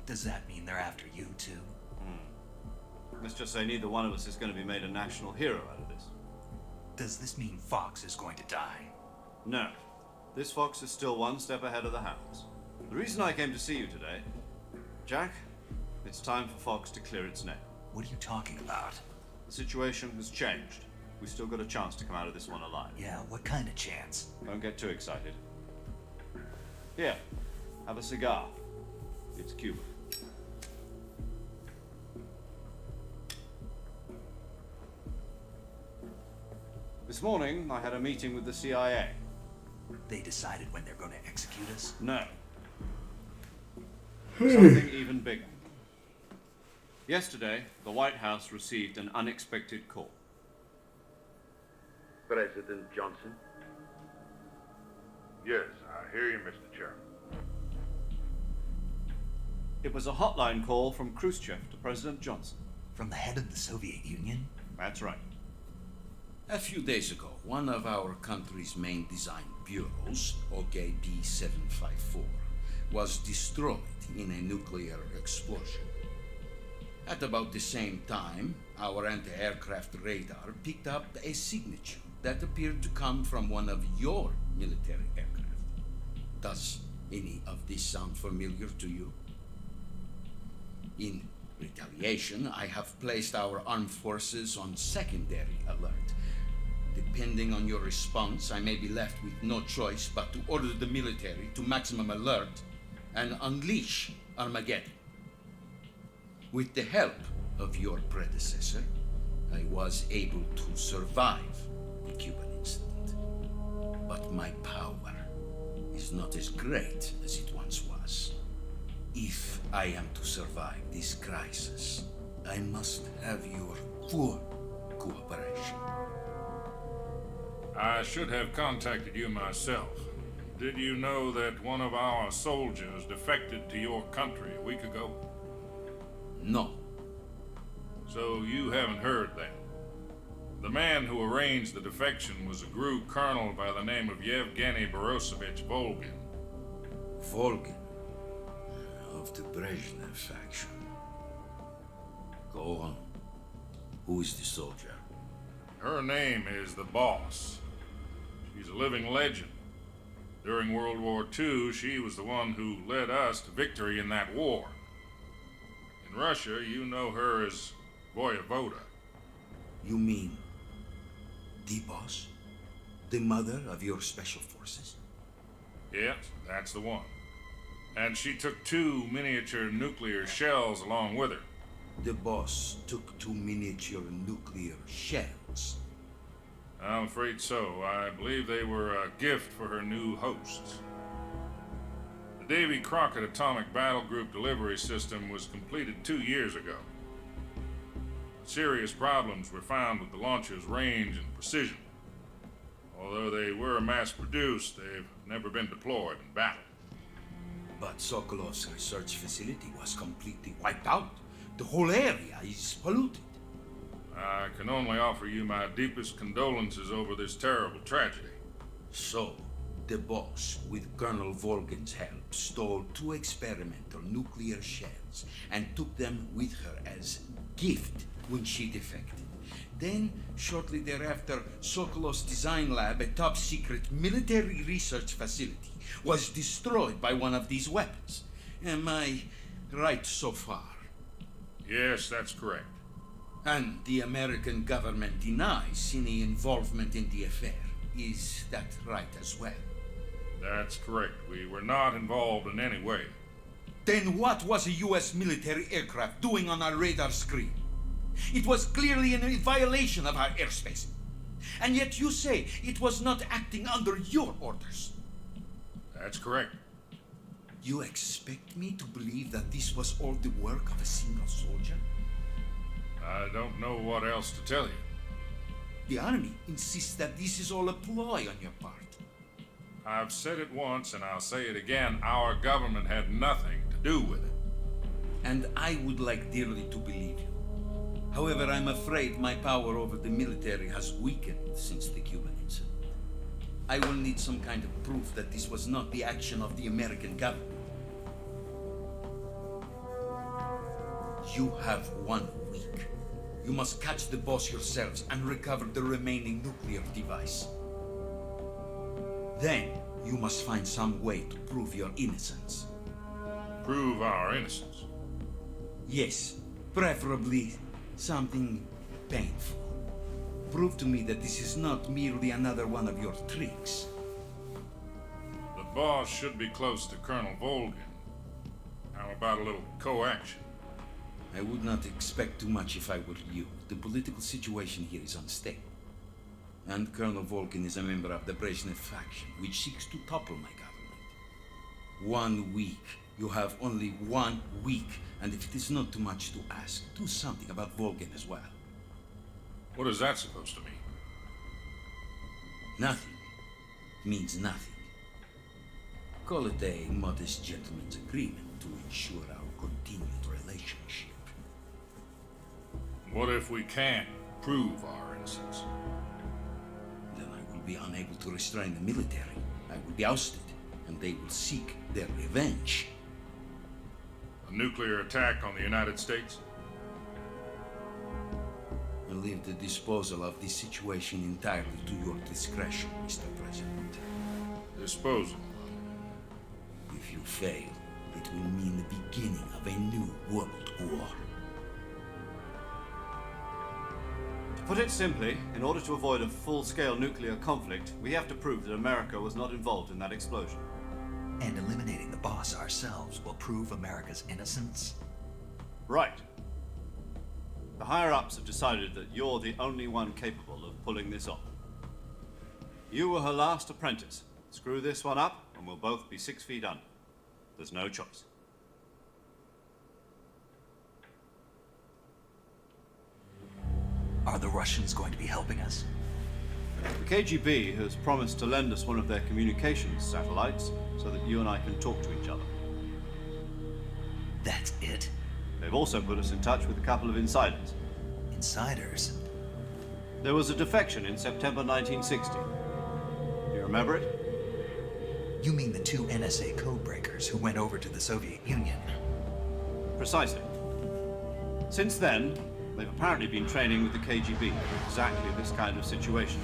Does that mean they're after you too? Let's just say neither one of us is going to be made a national hero out of this. Does this mean Fox is going to die? No. This fox is still one step ahead of the hounds. The reason I came to see you today, Jack, it's time for Fox to clear its name. What are you talking about? The situation has changed. We still got a chance to come out of this one alive. Yeah, what kind of chance? Don't get too excited. Here, have a cigar. It's Cuban. This morning, I had a meeting with the CIA. They decided when they're going to execute us? No. Something even bigger. Yesterday, the White House received an unexpected call. President Johnson? Yes, I hear you, Mr. Chairman. It was a hotline call from Khrushchev to President Johnson. From the head of the Soviet Union? That's right. A few days ago, one of our country's main design bureaus, OKB 754, was destroyed in a nuclear explosion. At about the same time, our anti-aircraft radar picked up a signature that appeared to come from one of your military aircraft. Does any of this sound familiar to you? In retaliation, I have placed our armed forces on secondary alert. Depending on your response, I may be left with no choice but to order the military to maximum alert and unleash Armageddon. With the help of your predecessor, I was able to survive the Cuban incident. But my power is not as great as it once was. If I am to survive this crisis, I must have your full cooperation. I should have contacted you myself. Did you know that one of our soldiers defected to your country a week ago? No. So you haven't heard then. The man who arranged the defection was a GRU colonel by the name of Yevgeny Borosovich Volgin. Volgin. Of the Brezhnev faction. Go on. Who is the soldier? Her name is the Boss. She's a living legend. During World War II, she was the one who led us to victory in that war. In Russia, you know her as Voyevoda. You mean the Boss? The mother of your special forces? Yes, that's the one. And she took 2 miniature nuclear shells along with her. The Boss took 2 miniature nuclear shells. I'm afraid so. I believe they were a gift for her new hosts. The Davy Crockett Atomic Battle Group delivery system was completed 2 years ago. Serious problems were found with the launcher's range and precision. Although they were mass-produced, they've never been deployed in battle. But Sokolov's research facility was completely wiped out. The whole area is polluted. I can only offer you my deepest condolences over this terrible tragedy. So, the Boss, with Colonel Volgin's help, stole 2 experimental nuclear shells and took them with her as gift when she defected. Then, shortly thereafter, Sokolov's design lab, a top-secret military research facility, was destroyed by one of these weapons. Am I right so far? Yes, that's correct. And the American government denies any involvement in the affair. Is that right as well? That's correct. We were not involved in any way. Then what was a U.S. military aircraft doing on our radar screen? It was clearly in a violation of our airspace. And yet you say it was not acting under your orders. That's correct. You expect me to believe that this was all the work of a single soldier? I don't know what else to tell you. The Army insists that this is all a ploy on your part. I've said it once and I'll say it again. Our government had nothing to do with it. And I would like dearly to believe you. However, I'm afraid my power over the military has weakened since the Cuban incident. I will need some kind of proof that this was not the action of the American government. You have 1 week. You must catch the Boss yourselves and recover the remaining nuclear device. Then, you must find some way to prove your innocence. Prove our innocence? Yes, preferably something painful. Prove to me that this is not merely another one of your tricks. The Boss should be close to Colonel Volgin. How about a little co-action? I would not expect too much if I were you. The political situation here is unstable. And Colonel Volgin is a member of the Brezhnev faction, which seeks to topple my government. 1 week. You have only 1 week. And if it is not too much to ask, do something about Volgin as well. What is that supposed to mean? Nothing. It means nothing. Call it a modest gentleman's agreement to ensure our continued relationship. What if we can't prove our innocence? Then I will be unable to restrain the military. I will be ousted, and they will seek their revenge. A nuclear attack on the United States? I leave the disposal of this situation entirely to your discretion, Mr. President. Disposal? If you fail, it will mean the beginning of a new world war. To put it simply, in order to avoid a full-scale nuclear conflict, we have to prove that America was not involved in that explosion. And eliminating the Boss ourselves will prove America's innocence? Right. The higher-ups have decided that you're the only one capable of pulling this off. You were her last apprentice. Screw this one up, and we'll both be 6 feet under. There's no choice. Are the Russians going to be helping us? The KGB has promised to lend us one of their communications satellites so that you and I can talk to each other. That's it? They've also put us in touch with a couple of insiders. Insiders? There was a defection in September 1960. Do you remember it? You mean the two NSA codebreakers who went over to the Soviet Union? Precisely. Since then, they've apparently been training with the KGB for exactly this kind of situation.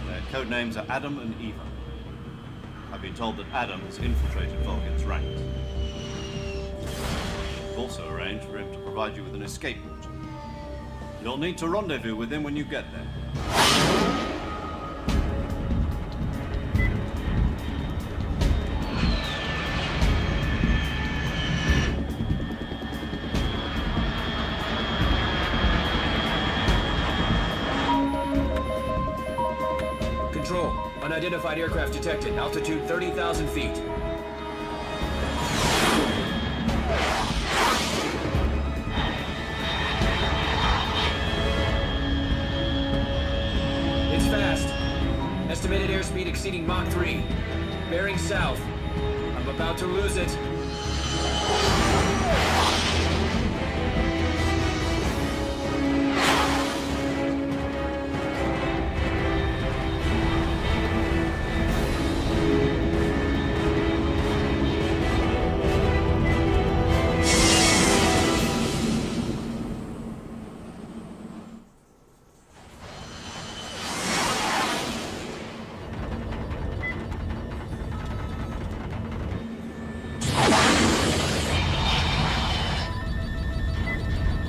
Their code names are Adam and Eva. I've been told that Adam has infiltrated Volgin's ranks. We've also arranged for him to provide you with an escape route. You'll need to rendezvous with him when you get there. Control. Unidentified aircraft detected. Altitude 30,000 feet. It's fast. Estimated airspeed exceeding Mach 3. Bearing south. I'm about to lose it.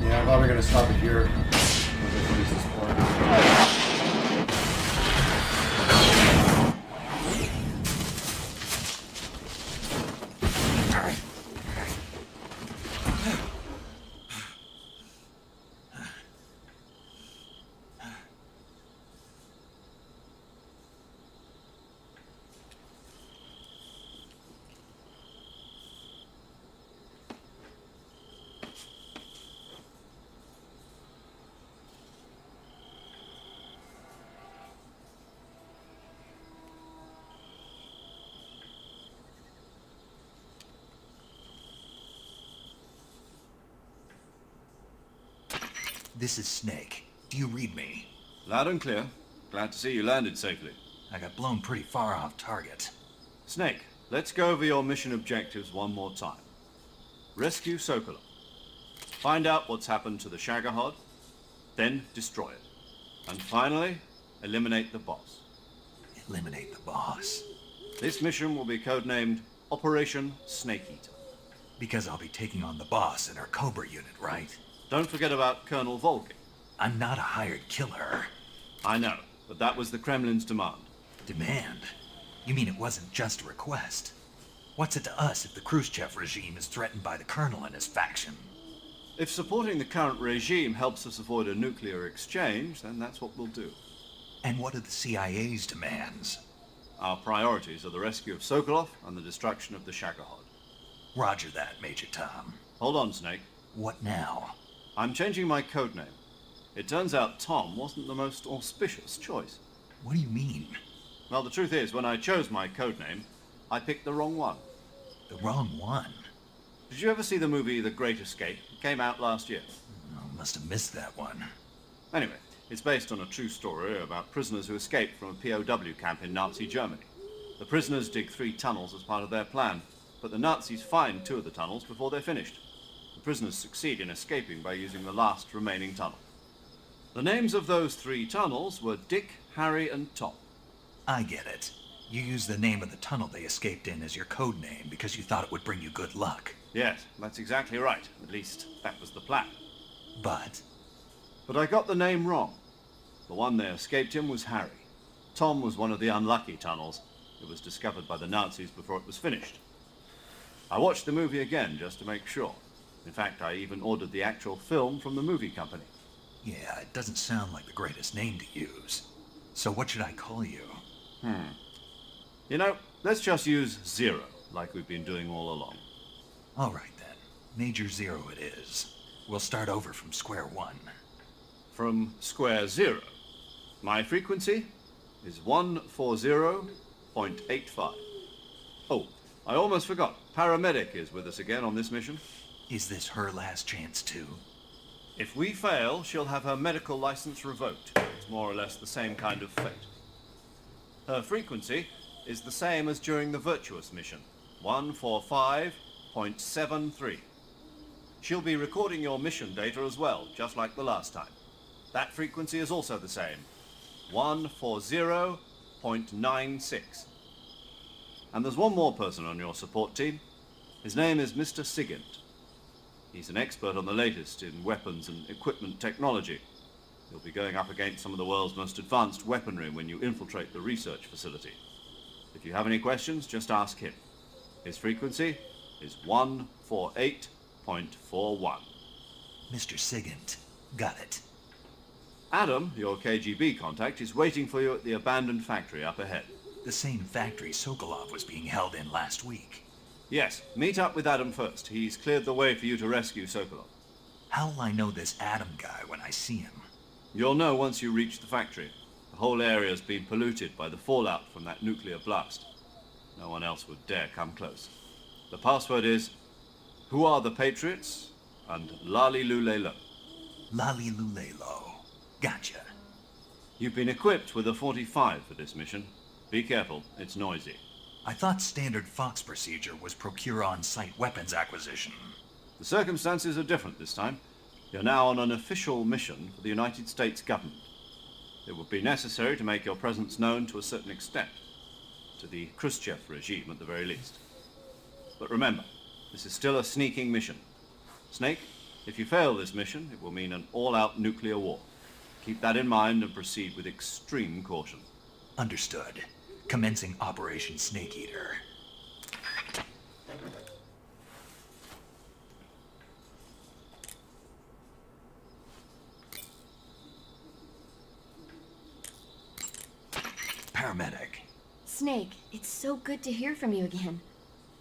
Yeah, I thought we were gonna stop it here. What is this for? This is Snake. Do you read me? Loud and clear. Glad to see you landed safely. I got blown pretty far off target. Snake, let's go over your mission objectives one more time. Rescue Sokolov. Find out what's happened to the Shagohod, then destroy it. And finally, eliminate the boss. Eliminate the boss? This mission will be codenamed Operation Snake Eater. Because I'll be taking on the boss in our Cobra unit, right? Don't forget about Colonel Volgin. I'm not a hired killer. I know, but that was the Kremlin's demand. Demand? You mean it wasn't just a request? What's it to us if the Khrushchev regime is threatened by the Colonel and his faction? If supporting the current regime helps us avoid a nuclear exchange, then that's what we'll do. And what are the CIA's demands? Our priorities are the rescue of Sokolov and the destruction of the Shagohod. Roger that, Major Tom. Hold on, Snake. What now? I'm changing my codename. It turns out Tom wasn't the most auspicious choice. What do you mean? Well, the truth is, when I chose my codename, I picked the wrong one. The wrong one? Did you ever see the movie The Great Escape? It came out last year. Oh, must have missed that one. Anyway, it's based on a true story about prisoners who escaped from a POW camp in Nazi Germany. The prisoners dig 3 tunnels as part of their plan, but the Nazis find 2 of the tunnels before they're finished. The prisoners succeed in escaping by using the last remaining tunnel. The names of those 3 tunnels were Dick, Harry, and Tom. I get it. You used the name of the tunnel they escaped in as your code name because you thought it would bring you good luck. Yes, that's exactly right. At least, that was the plan. But I got the name wrong. The one they escaped in was Harry. Tom was one of the unlucky tunnels. It was discovered by the Nazis before it was finished. I watched the movie again just to make sure. In fact, I even ordered the actual film from the movie company. yeah, it doesn't sound like the greatest name to use. So what should I call you? You know, let's just use Zero, like we've been doing all along. All right then. Major Zero it is. We'll start over from square one. From square 0. My frequency? is 140.85. Oh, I almost forgot. Paramedic is with us again on this mission. Is this her last chance too? If we fail, she'll have her medical license revoked. It's more or less the same kind of fate. Her frequency is the same as during the Virtuous mission, 145.73. She'll be recording your mission data as well, just like the last time. That frequency is also the same, 140.96. And there's one more person on your support team. His name is Mr. Sigint. He's an expert on the latest in weapons and equipment technology. You'll be going up against some of the world's most advanced weaponry when you infiltrate the research facility. If you have any questions, just ask him. His frequency is 148.41. Mr. Sigint. Got it. Adam, your KGB contact, is waiting for you at the abandoned factory up ahead. The same factory Sokolov was being held in last week. Yes, meet up with Adam first. He's cleared the way for you to rescue Sokolov. How'll I know this Adam guy when I see him? You'll know once you reach the factory. The whole area's been polluted by the fallout from that nuclear blast. No one else would dare come close. The password is, "Who are the Patriots?" and Lali Lule Lo. Lali Lule Lo. Gotcha. You've been equipped with a 45 for this mission. Be careful, it's noisy. I thought standard Fox procedure was procure on-site weapons acquisition. The circumstances are different this time. You're now on an official mission for the United States government. It would be necessary to make your presence known to a certain extent. To the Khrushchev regime, at the very least. But remember, this is still a sneaking mission. Snake, if you fail this mission, it will mean an all-out nuclear war. Keep that in mind and proceed with extreme caution. Understood. Commencing Operation Snake Eater. Paramedic. Snake, it's so good to hear from you again.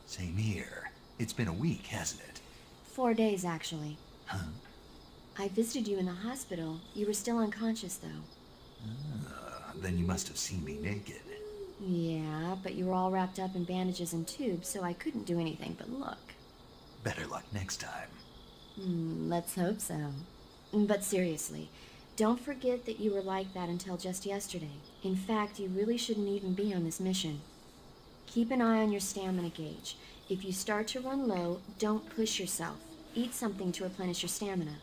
Same here. It's been a week, hasn't it? 4 days, actually. Huh? I visited you in the hospital. You were still unconscious, though. Then you must have seen me naked. Yeah, but you were all wrapped up in bandages and tubes, so I couldn't do anything but look. Better luck next time. Let's hope so. But seriously, don't forget that you were like that until just yesterday. In fact, you really shouldn't even be on this mission. Keep an eye on your stamina gauge. If you start to run low, don't push yourself. Eat something to replenish your stamina.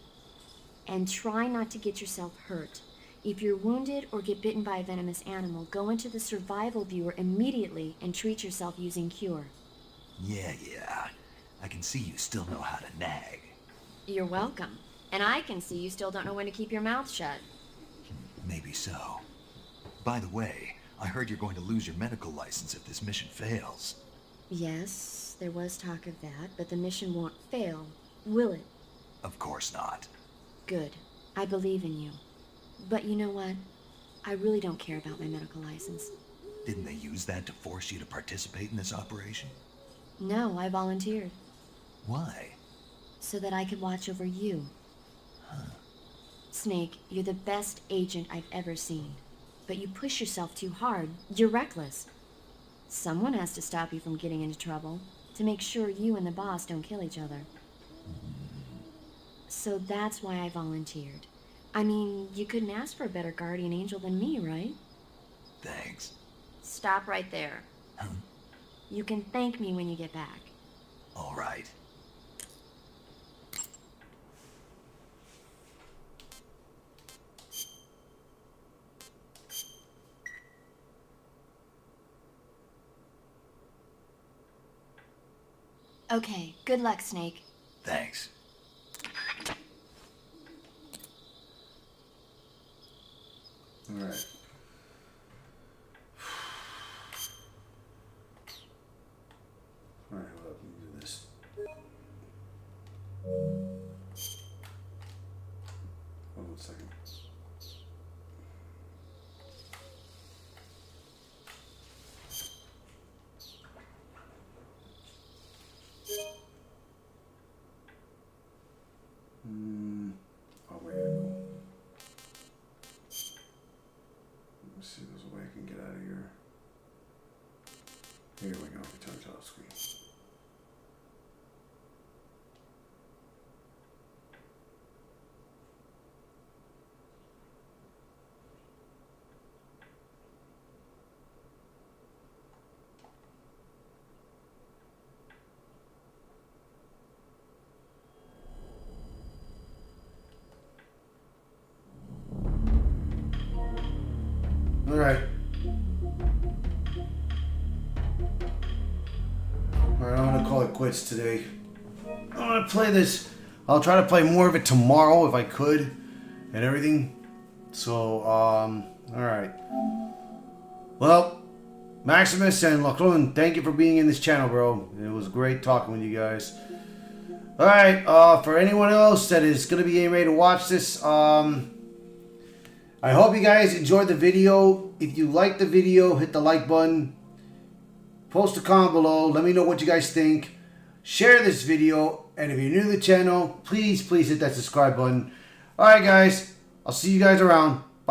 And try not to get yourself hurt. If you're wounded or get bitten by a venomous animal, go into the survival viewer immediately and treat yourself using Cure. Yeah. I can see you still know how to nag. You're welcome. And I can see you still don't know when to keep your mouth shut. Maybe so. By the way, I heard you're going to lose your medical license if this mission fails. Yes, there was talk of that, but the mission won't fail, will it? Of course not. Good. I believe in you. But you know what? I really don't care about my medical license. Didn't they use that to force you to participate in this operation? No, I volunteered. Why? So that I could watch over you. Snake, you're the best agent I've ever seen. But you push yourself too hard. You're reckless. Someone has to stop you from getting into trouble, to make sure you and the boss don't kill each other. So that's why I volunteered. I mean, you couldn't ask for a better guardian angel than me, right? Thanks. Stop right there. You can thank me when you get back. All right. Okay, good luck, Snake. Thanks. All right. All right, hold up. Let me do this. Hold on a second. Oh, wait, I go. Let's see, there's a way. I can get out of here. Here we go. Return title screen. All right. Alright, I'm gonna call it quits today. I'm gonna play this. I'll try to play more of it tomorrow if I could and everything. So, alright. Well, Maximus and Lachlan, thank you for being in this channel, bro. It was great talking with you guys. Alright, for anyone else that is gonna be getting ready to watch this, I hope you guys enjoyed the video. If you liked the video, hit the like button. Post a comment below. Let me know what you guys think. Share this video. And if you're new to the channel, please hit that subscribe button. Alright guys, I'll see you guys around.